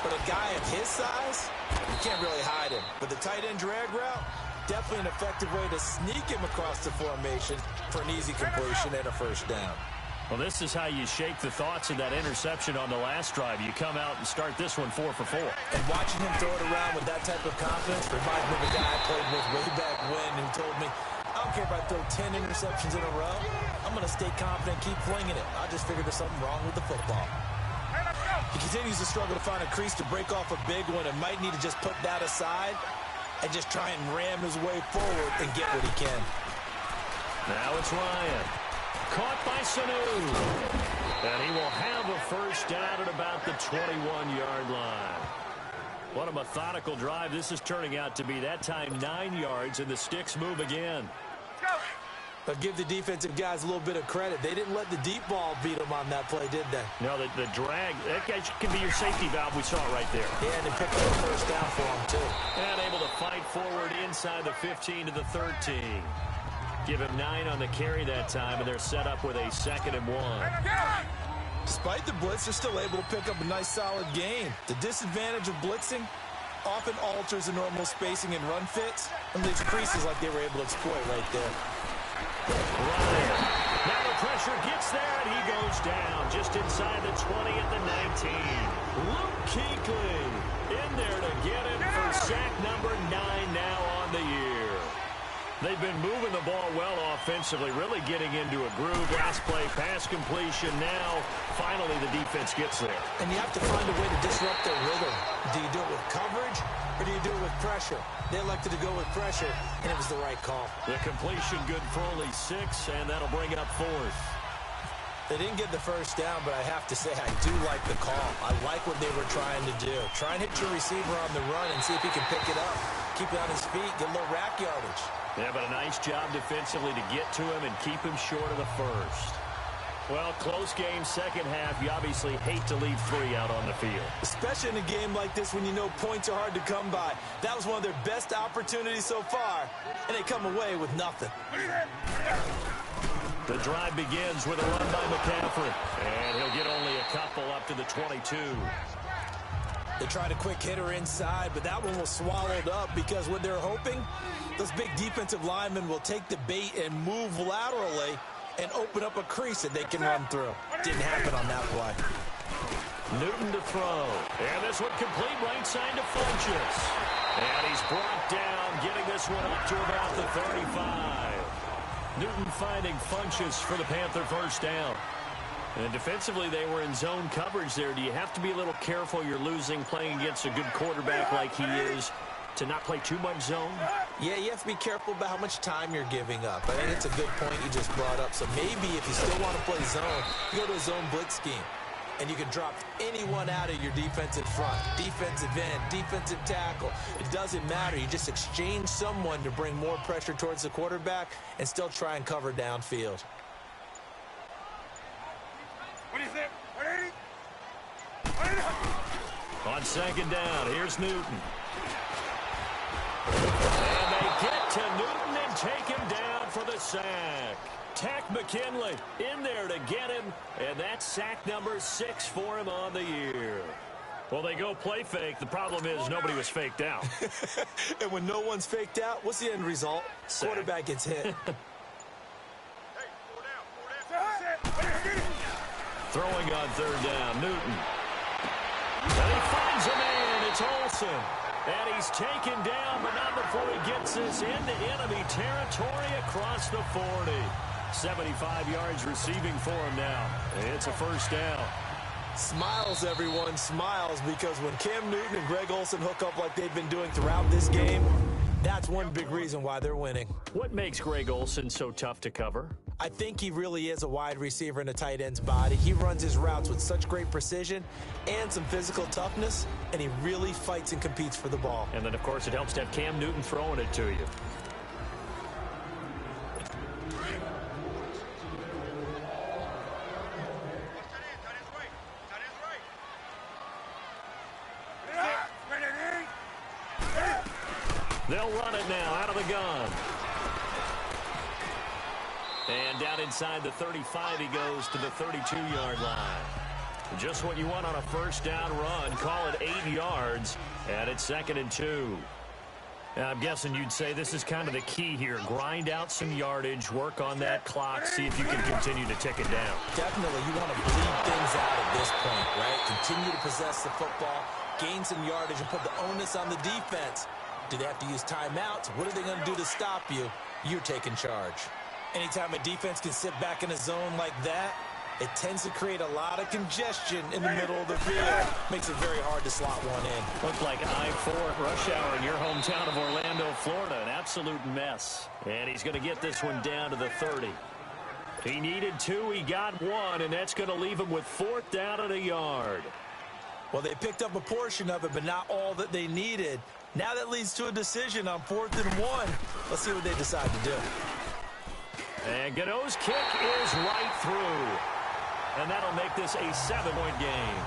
but a guy of his size, you can't really hide him. But the tight end drag route, definitely an effective way to sneak him across the formation for an easy completion and a first down. Well, this is how you shake the thoughts of that interception on the last drive. You come out and start this one 4 for 4. And watching him throw it around with that type of confidence reminds me of a guy I played with way back when who told me, I don't care if I throw 10 interceptions in a row. I'm going to stay confident, keep flinging it. I just figured there's something wrong with the football. He continues to struggle to find a crease to break off a big one and might need to just put that aside and just try and ram his way forward and get what he can. Now it's Ryan. Caught by Sanu. And he will have a first down at about the 21-yard line. What a methodical drive this is turning out to be. That time 9 yards, and the sticks move again. But give the defensive guys a little bit of credit. They didn't let the deep ball beat them on that play, did they? No, the drag, that guy can be your safety valve. We saw it right there. Yeah, and they picked up a first down for him, too. And able to fight forward inside the 15 to the 13. Give him 9 on the carry that time, and they're set up with a 2nd and 1. Despite the blitz, they're still able to pick up a nice, solid gain. The disadvantage of blitzing often alters the normal spacing and run fits, and leaves creases like they were able to exploit right there. Ryan. Now the pressure pressure, gets there, and he goes down just inside the 20 at the 19. Luke Kuechly in there to get him for sack number 9 now on the year. They've been moving the ball well offensively, really getting into a groove. Last play, pass completion. Now, finally, the defense gets there. And you have to find a way to disrupt their rhythm. Do you do it with coverage, or do you do it with pressure? They elected to go with pressure, and it was the right call. The completion good for only 6, and that'll bring up 4th. They didn't get the first down, but I have to say I do like the call. I like what they were trying to do. Try and hit your receiver on the run and see if he can pick it up. Keep it on his feet, get a little rack yardage. Yeah, but a nice job defensively to get to him and keep him short of the first. Well, close game, second half. You obviously hate to leave 3 out on the field. Especially in a game like this when you know points are hard to come by. That was one of their best opportunities so far, and they come away with nothing. The drive begins with a run by McCaffrey, and he'll get only a couple up to the 22. They tried a quick hitter inside, but that one was swallowed up because what they're hoping, those big defensive linemen will take the bait and move laterally and open up a crease that they can run through. Didn't happen on that play. Newton to throw. And this one complete right side to Funchess. And he's brought down, getting this one up to about the 35. Newton finding Funchess for the Panther first down. And defensively, they were in zone coverage there. Do you have to be a little careful? You're losing, playing against a good quarterback like he is, to not play too much zone? Yeah, you have to be careful about how much time you're giving up. I think it's a good point you just brought up. So maybe if you still want to play zone, you go to a zone blitz scheme. And you can drop anyone out of your defensive front, defensive end, defensive tackle. It doesn't matter. You just exchange someone to bring more pressure towards the quarterback and still try and cover downfield. What is it? On second down, here's Newton. And they get to Newton and take him down for the sack. Tack McKinley in there to get him, and that's sack number 6 for him on the year. Well, they go play fake. The problem is nobody was faked out. And when no one's faked out, what's the end result? Sack. Quarterback gets hit. Throwing on third down, Newton. And he finds a man. It's Olsen. And he's taken down, but not before he gets this into enemy territory across the 40. 75 yards receiving for him now. It's a first down. Smiles, everyone, smiles, because when Cam Newton and Greg Olsen hook up like they've been doing throughout this game, that's one big reason why they're winning. What makes Greg Olsen so tough to cover? I think he really is a wide receiver in a tight end's body. He runs his routes with such great precision and some physical toughness, and he really fights and competes for the ball. And then, of course, it helps to have Cam Newton throwing it to you. They'll run it now out of the gun. And down inside the 35, he goes to the 32-yard line. Just what you want on a first down run. Call it 8 yards, and it's 2nd and 2. Now, I'm guessing you'd say this is kind of the key here. Grind out some yardage, work on that clock, see if you can continue to tick it down. Definitely, you want to bleed things out at this point, right? Continue to possess the football, gain some yardage, and put the onus on the defense. Do they have to use timeouts? What are they going to do to stop you? You're taking charge. Anytime a defense can sit back in a zone like that, it tends to create a lot of congestion in the middle of the field. Makes it very hard to slot one in. Looked like I-4 at rush hour in your hometown of Orlando, Florida. An absolute mess. And he's going to get this one down to the 30. He needed 2, he got 1, and that's going to leave him with 4th down at a yard. Well, they picked up a portion of it, but not all that they needed. Now that leads to a decision on 4th and 1. Let's see what they decide to do. And Gano's kick is right through. And that'll make this a 7-point game.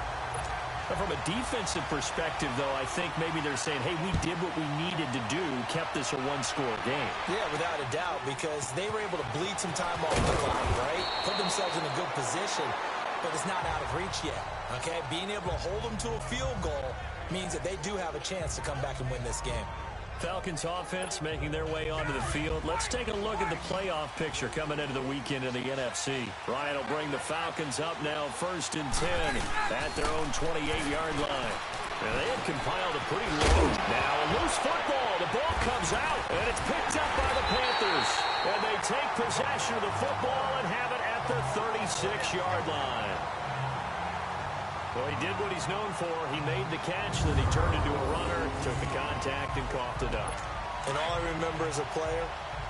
But from a defensive perspective, though, I think maybe they're saying, hey, we did what we needed to do, kept this a 1-score game. Yeah, without a doubt, because they were able to bleed some time off the clock, right? Put themselves in a good position, but it's not out of reach yet, okay? Being able to hold them to a field goal means that they do have a chance to come back and win this game. Falcons offense making their way onto the field. Let's take a look at the playoff picture coming into the weekend in the NFC. Ryan will bring the Falcons up now 1st and 10 at their own 28-yard line. And they have compiled a pretty long. Now a loose football. The ball comes out, and it's picked up by the Panthers. And they take possession of the football and have it at the 36-yard line. Well, he did what he's known for. He made the catch, then he turned into a runner, took the contact, and coughed it up. And all I remember as a player,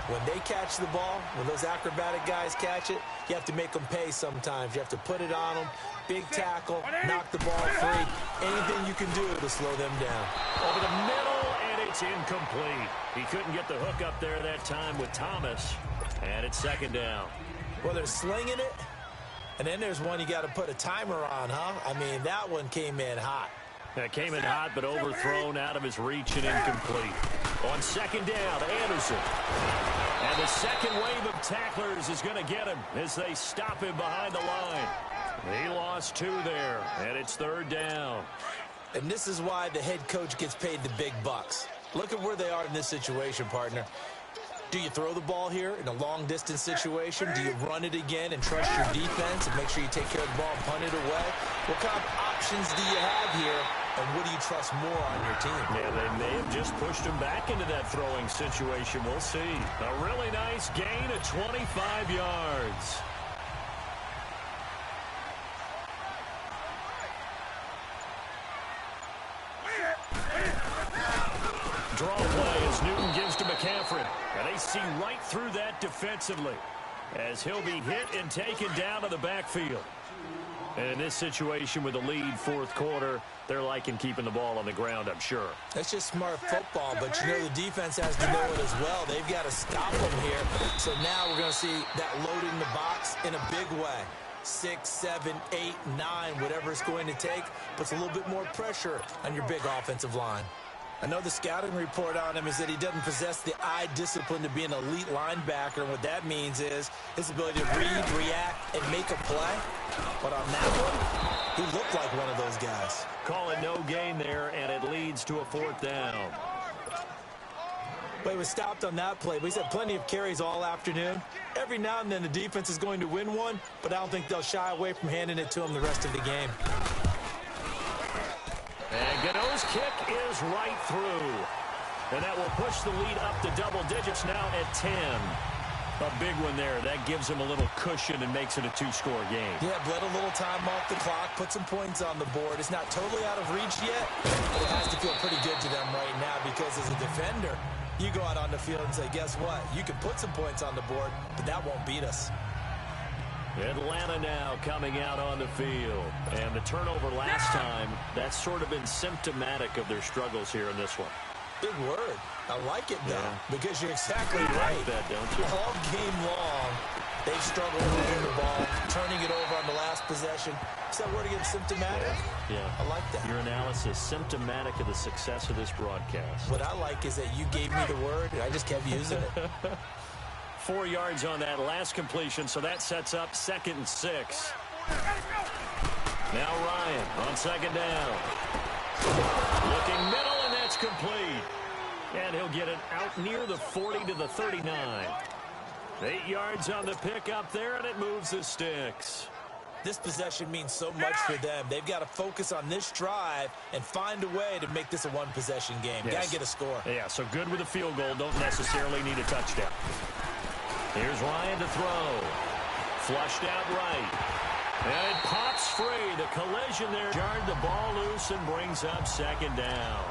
when they catch the ball, when those acrobatic guys catch it, you have to make them pay sometimes. You have to put it on them, big tackle, knock the ball free. Anything you can do to slow them down. Over the middle, and it's incomplete. He couldn't get the hook up there that time with Thomas, and it's 2nd down. Well, they're slinging it. And then there's one you got to put a timer on, huh? I mean, that one came in hot. It came in hot, but overthrown, out of his reach, and incomplete. On 2nd down, Anderson. And the second wave of tacklers is going to get him as they stop him behind the line. He lost 2 there, and it's 3rd down. And this is why the head coach gets paid the big bucks. Look at where they are in this situation, partner. Do you throw the ball here in a long-distance situation? Do you run it again and trust your defense and make sure you take care of the ball and punt it away? What kind of options do you have here, and what do you trust more on your team? Yeah, they may have just pushed him back into that throwing situation. We'll see. A really nice gain of 25 yards. Draw play as Newton gives to McCaffrey. And they see right through that defensively as he'll be hit and taken down to the backfield. And in this situation with the lead 4th quarter, they're liking keeping the ball on the ground, I'm sure. That's just smart football, but you know the defense has to know it as well. They've got to stop them here. So now we're going to see that loading the box in a big way. 6, 7, 8, 9, whatever it's going to take, puts a little bit more pressure on your big offensive line. I know the scouting report on him is that he doesn't possess the eye discipline to be an elite linebacker. And what that means is his ability to read, react, and make a play. But on that one, he looked like one of those guys. Call it no gain there, and it leads to a 4th down. But he was stopped on that play. But he's had plenty of carries all afternoon. Every now and then the defense is going to win one, but I don't think they'll shy away from handing it to him the rest of the game. And Gano's kick is right through. And that will push the lead up to double digits now at 10. A big one there. That gives him a little cushion and makes it a 2-score game. Yeah, bled a little time off the clock, put some points on the board. It's not totally out of reach yet, but it has to feel pretty good to them right now because as a defender, you go out on the field and say, guess what? You can put some points on the board, but that won't beat us. Atlanta now coming out on the field. And the turnover last time, that's sort of been symptomatic of their struggles here in this one. Big word. I like it, though, because you're exactly you right. like that, don't you? All game long, they've struggled moving the ball, turning it over on the last possession. Is that word again, symptomatic? Yeah. I like that. Your analysis, symptomatic of the success of this broadcast. What I like is that you gave me the word, and I just kept using it. 4 yards on that last completion, so that sets up 2nd and 6. Now Ryan on 2nd down. Looking middle, and that's complete. And he'll get it out near the 40 to the 39. 8 yards on the pick up there, and it moves the sticks. This possession means so much for them. They've got to focus on this drive and find a way to make this a one-possession game. Yes. Got to get a score. Yeah, so good with a field goal. Don't necessarily need a touchdown. Here's Ryan to throw. Flushed out right. And it pops free. The collision there jarred the ball loose and brings up 2nd down.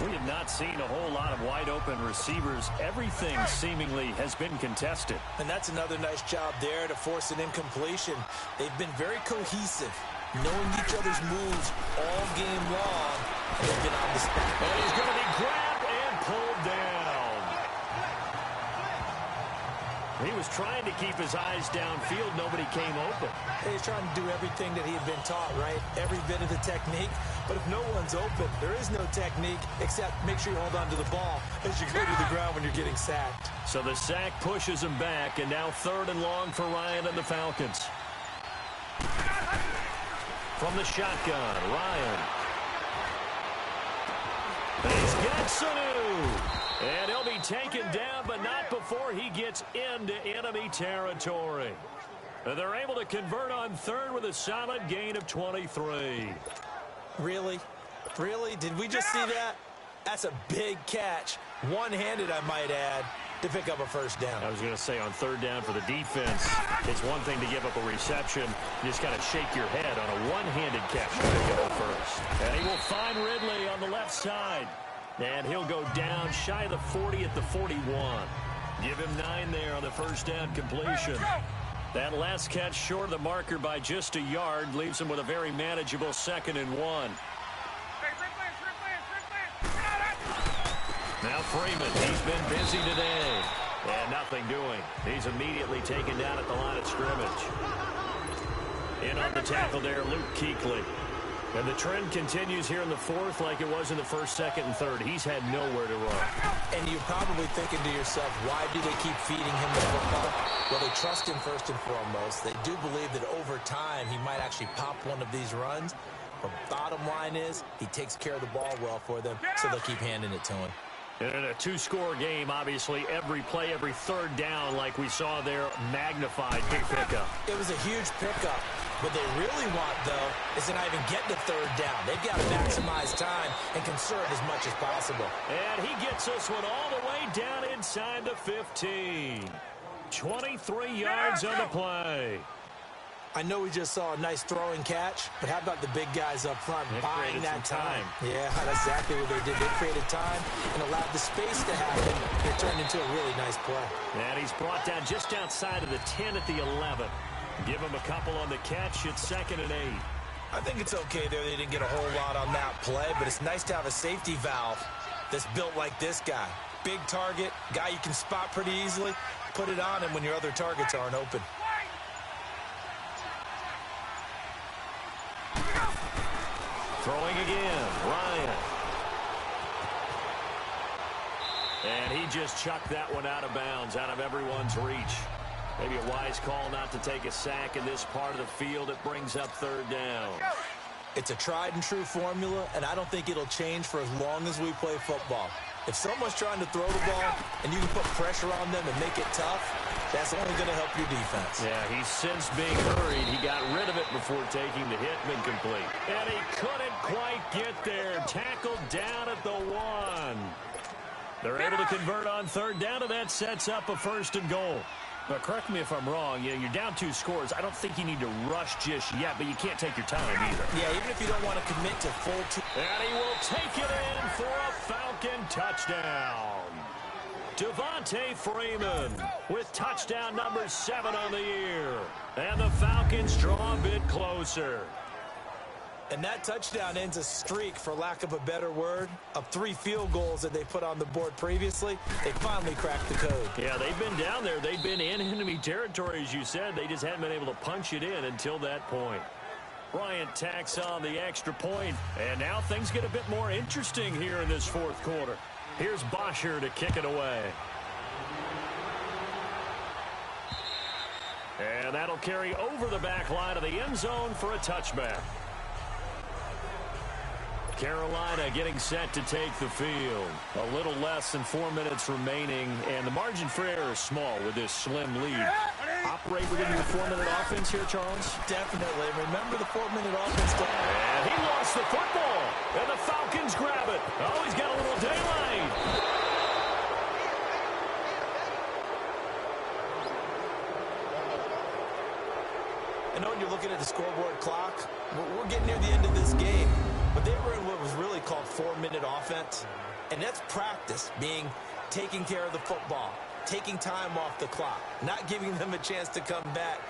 We have not seen a whole lot of wide-open receivers. Everything seemingly has been contested. And that's another nice job there to force an incompletion. They've been very cohesive, knowing each other's moves all game long, and they've been on the spot. And he's going to be grabbed and pulled down. He was trying to keep his eyes downfield. Nobody came open. He's trying to do everything that he had been taught, right? Every bit of the technique. But if no one's open, there is no technique except make sure you hold on to the ball as you go to the ground when you're getting sacked. So the sack pushes him back, and now 3rd and long for Ryan and the Falcons. From the shotgun, Ryan. And he's got Sanu. And he'll be taken down, but not before he gets into enemy territory. They're able to convert on third with a solid gain of 23. Really? Really? Did we just see that? That's a big catch. One-handed, I might add, to pick up a first down. I was going to say, on third down for the defense, it's one thing to give up a reception. You just got to shake your head on a one-handed catch to pick up a first. And he will find Ridley on the left side. And he'll go down shy of the 40 at the 41. Give him 9 there on the first down completion. That last catch short of the marker by just a yard leaves him with a very manageable 2nd and 1. Now Freeman, he's been busy today. And nothing doing. He's immediately taken down at the line of scrimmage. In on the tackle there, Luke Kuechly. And the trend continues here in the 4th like it was in the 1st, 2nd, and 3rd. He's had nowhere to run. And you're probably thinking to yourself, why do they keep feeding him the football? Well, they trust him first and foremost. They do believe that over time he might actually pop one of these runs. But bottom line is he takes care of the ball well for them, so they'll keep handing it to him. And in a 2-score game, obviously, every play, every third down, like we saw there, magnified big pickup. It was a huge pickup. What they really want, though, is to not even get to third down. They've got to maximize time and conserve as much as possible. And he gets this one all the way down inside the 15. 23 yards on the play. I know we just saw a nice throwing catch, but how about the big guys up front buying that time? Yeah, that's exactly what they did. They created time and allowed the space to happen. It turned into a really nice play. And he's brought down just outside of the 10 at the 11. Give him a couple on the catch. It's 2nd and 8. I think it's okay there. They didn't get a whole lot on that play, but it's nice to have a safety valve that's built like this guy. Big target, guy you can spot pretty easily. Put it on him when your other targets aren't open. Throwing again, Ryan. And he just chucked that one out of bounds, out of everyone's reach. Maybe a wise call not to take a sack in this part of the field. It brings up third down. It's a tried and true formula, and I don't think it'll change for as long as we play football. If someone's trying to throw the ball and you can put pressure on them and make it tough, that's only going to help your defense. Yeah, he's since being hurried. He got rid of it before taking the hit and incomplete. And he couldn't quite get there. Tackled down at the 1. They're able to convert on third down, and that sets up a 1st and goal. But correct me if I'm wrong. You're down 2 scores. I don't think you need to rush just yet, but you can't take your time either. Yeah, even if you don't want to commit to full 2. And he will take it in for a Falcon touchdown. Devontae Freeman with touchdown number 7 on the year. And the Falcons draw a bit closer. And that touchdown ends a streak, for lack of a better word, of 3 field goals that they put on the board previously. They finally cracked the code. Yeah, they've been down there. They've been in enemy territory, as you said. They just hadn't been able to punch it in until that point. Bryant tacks on the extra point, and now things get a bit more interesting here in this 4th quarter. Here's Bosher to kick it away. And that'll carry over the back line of the end zone for a touchback. Carolina getting set to take the field. A little less than 4 minutes remaining, and the margin for error is small with this slim lead. Operate within your 4-minute offense here, Charles? Definitely. Remember the 4-minute offense. And he lost the football, and the Falcons grab it. Oh, he's got a little daylight. I know when you're looking at the scoreboard clock, we're getting near the end of this game. But they were in what was really called 4-minute offense. And that's practice, being taking care of the football, taking time off the clock, not giving them a chance to come back.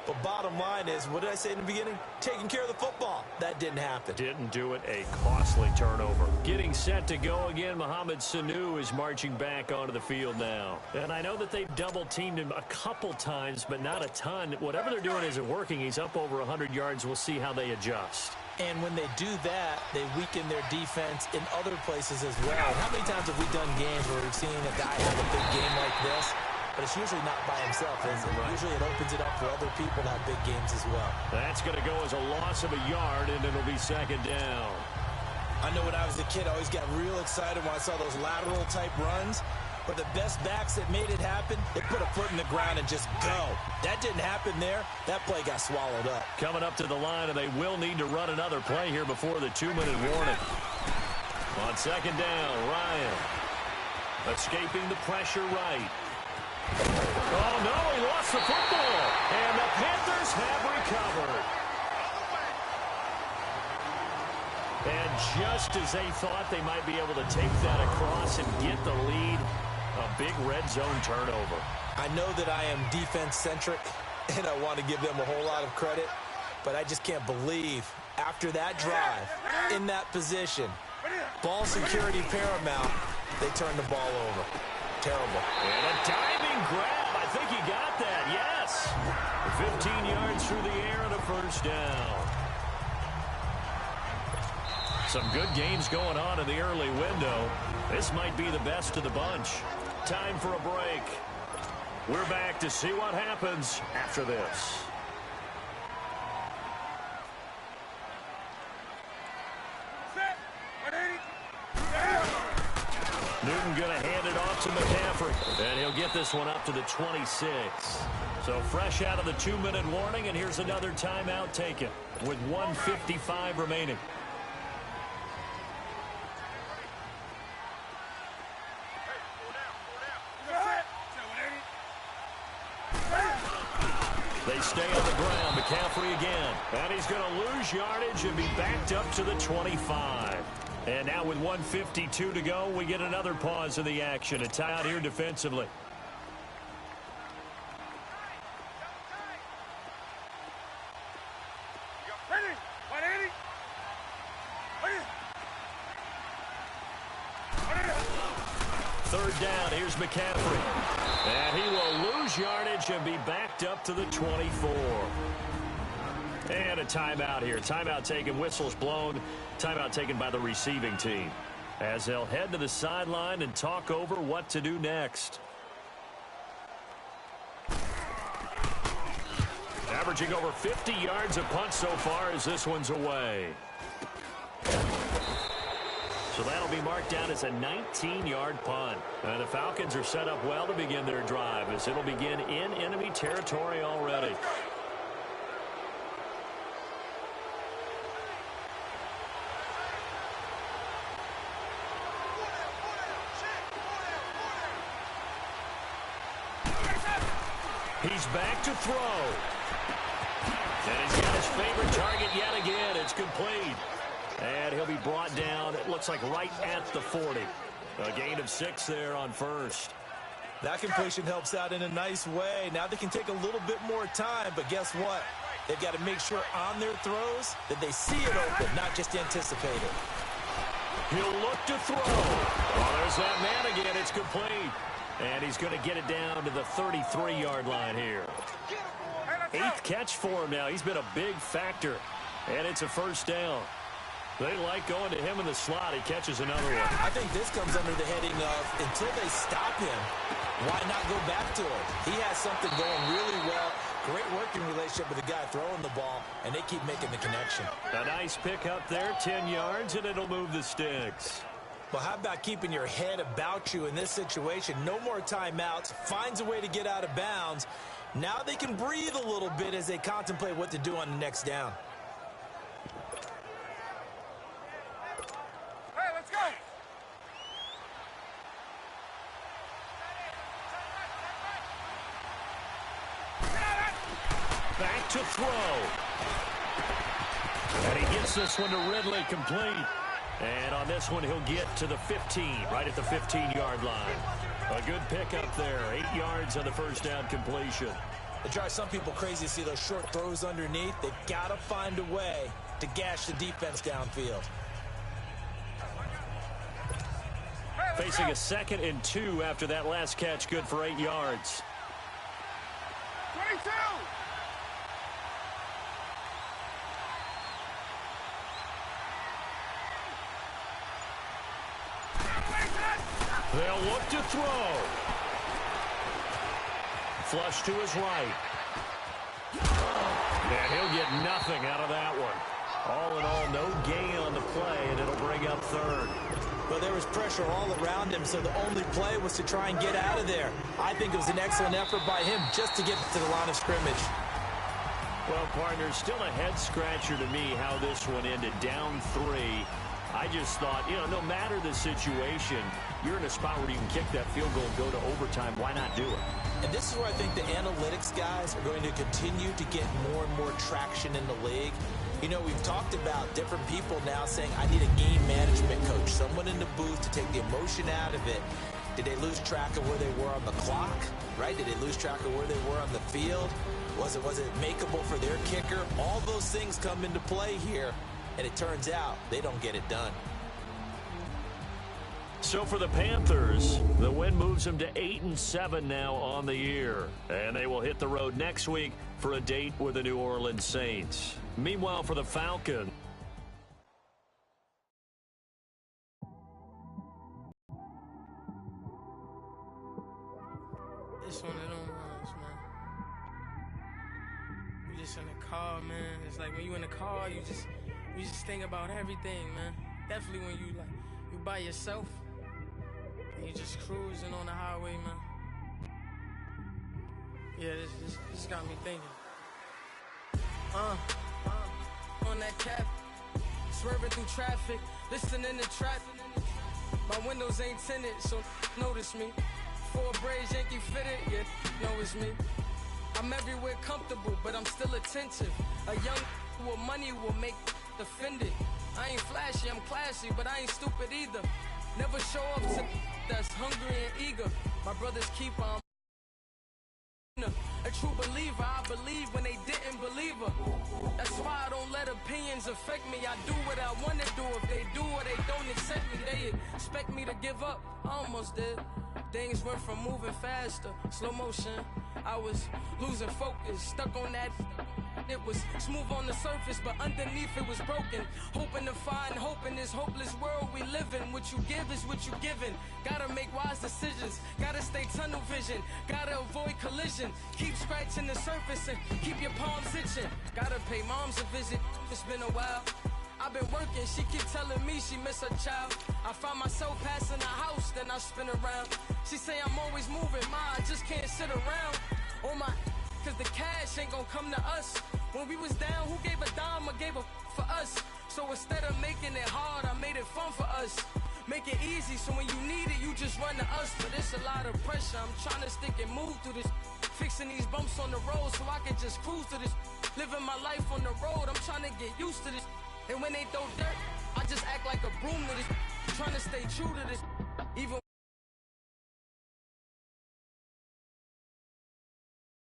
But bottom line is, what did I say in the beginning? Taking care of the football. That didn't happen. Didn't do it. A costly turnover. Getting set to go again. Mohamed Sanu is marching back onto the field now. And I know that they've double-teamed him a couple times, but not a ton. Whatever they're doing isn't working. He's up over 100 yards. We'll see how they adjust. And when they do that, they weaken their defense in other places as well. How many times have we done games where we've seen a guy have a big game like this? But it's usually not by himself, is it? Usually it opens it up for other people to have big games as well. That's going to go as a loss of a yard, and it'll be 2nd down. I know when I was a kid, I always got real excited when I saw those lateral-type runs. But the best backs that made it happen, they put a foot in the ground and just go. That didn't happen there. That play got swallowed up. Coming up to the line, and they will need to run another play here before the 2-minute warning. On second down, Ryan. Escaping the pressure right. Oh, no, he lost the football. And the Panthers have recovered. And just as they thought they might be able to take that across and get the lead, a big red zone turnover. I know that I am defense-centric, and I want to give them a whole lot of credit, but I just can't believe after that drive, in that position, ball security paramount, they turned the ball over. Terrible. And a diving grab. I think he got that, yes. 15 yards through the air and a first down. Some good games going on in the early window. This might be the best of the bunch. Time for a break. We're back to see what happens after this. Newton going to hand it off to McCaffrey. And he'll get this one up to the 26. So fresh out of the 2-minute warning, and here's another timeout taken with 1:55 remaining. They stay on the ground. McCaffrey again. And he's going to lose yardage and be backed up to the 25. And now with 1:52 to go, we get another pause in the action. A timeout here defensively. Third down, here's McCaffrey. And he will lose yardage and be backed up to the 24. And a timeout here. Timeout taken, whistles blown. Timeout taken by the receiving team, as they'll head to the sideline and talk over what to do next. Averaging over 50 yards a punt so far as this one's away. So that'll be marked down as a 19-yard punt. And the Falcons are set up well to begin their drive, as it'll begin in enemy territory already. He's back to throw. And he's got his favorite target yet again. It's complete. And he'll be brought down, it looks like right at the 40. A gain of 6 there on first. That completion helps out in a nice way. Now they can take a little bit more time, but guess what? They've got to make sure on their throws that they see it open, not just anticipate it. He'll look to throw. Oh, there's that man again. It's complete. And he's going to get it down to the 33-yard line here. 8th catch for him now. He's been a big factor. And it's a first down. They like going to him in the slot. He catches another one. I think this comes under the heading of, until they stop him, why not go back to him? He has something going really well. Great working relationship with the guy throwing the ball, and they keep making the connection. A nice pick up there, 10 yards, and it'll move the sticks. Well, how about keeping your head about you in this situation? No more timeouts. Finds a way to get out of bounds. Now they can breathe a little bit as they contemplate what to do on the next down. Hey, let's go. Back to throw. And he gets this one to Ridley, complete. And on this one, he'll get to the 15, right at the 15-yard line. A good pickup there, 8 yards on the first down completion. It drives some people crazy to see those short throws underneath. They've got to find a way to gash the defense downfield. Facing a 2nd and 2 after that last catch, good for 8 yards. 22. They'll look to throw. Flush to his right. And he'll get nothing out of that one. All in all, no gain on the play, and it'll bring up third. Well, there was pressure all around him, so the only play was to try and get out of there. I think it was an excellent effort by him just to get to the line of scrimmage. Well, partner, still a head-scratcher to me how this one ended. Down 3. I just thought, no matter the situation, you're in a spot where you can kick that field goal and go to overtime. Why not do it? And this is where I think the analytics guys are going to continue to get more and more traction in the league. We've talked about different people now saying, I need a game management coach, someone in the booth to take the emotion out of it. Did they lose track of where they were on the clock, right? Did they lose track of where they were on the field? Was it makeable for their kicker? All those things come into play here, and it turns out they don't get it done. So for the Panthers, the win moves them to 8-7 now on the year. And they will hit the road next week for a date with the New Orleans Saints. Meanwhile, for the Falcons, it's one of them ones, man. You just in the car, man. It's like when you in the car, you just think about everything, man. Definitely when you by yourself and you just cruising on the highway, man. Yeah, this got me thinking. On that cap, swerving through traffic, listening to trap. My windows ain't tinted, so notice me. 4 braids, Yankee fitted, yeah, know it's me. I'm everywhere comfortable, but I'm still attentive. A young with money will make offended. I ain't flashy, I'm classy, but I ain't stupid either. Never show up to that's hungry and eager. My brother's keeper, I'm a true believer. I believe when they didn't believe her. That's why I don't let opinions affect me. I do what I want to do. If they do or they don't accept me, they expect me to give up. I almost did. Things went from moving faster, slow motion. I was losing focus, stuck on that. It was smooth on the surface, but underneath it was broken. Hoping to find hope in this hopeless world we live in. What you give is what you given. Gotta make wise decisions. Gotta stay tunnel vision. Gotta avoid collision. Keep scratching the surface and keep your palms itching. Gotta pay moms a visit. It's been a while. I've been working, she keep telling me she miss her child. I find myself passing the house, then I spin around. She say I'm always moving, I just can't sit around. Oh my, cause the cash ain't gonna come to us. When we was down, who gave a dime or gave a for us? So instead of making it hard, I made it fun for us. Make it easy, so when you need it, you just run to us. But it's a lot of pressure, I'm trying to stick and move through this. Fixing these bumps on the road so I can just cruise to this. Living my life on the road, I'm trying to get used to this. And when they throw dirt, I just act like a broom to this. Trying to stay true to this. Even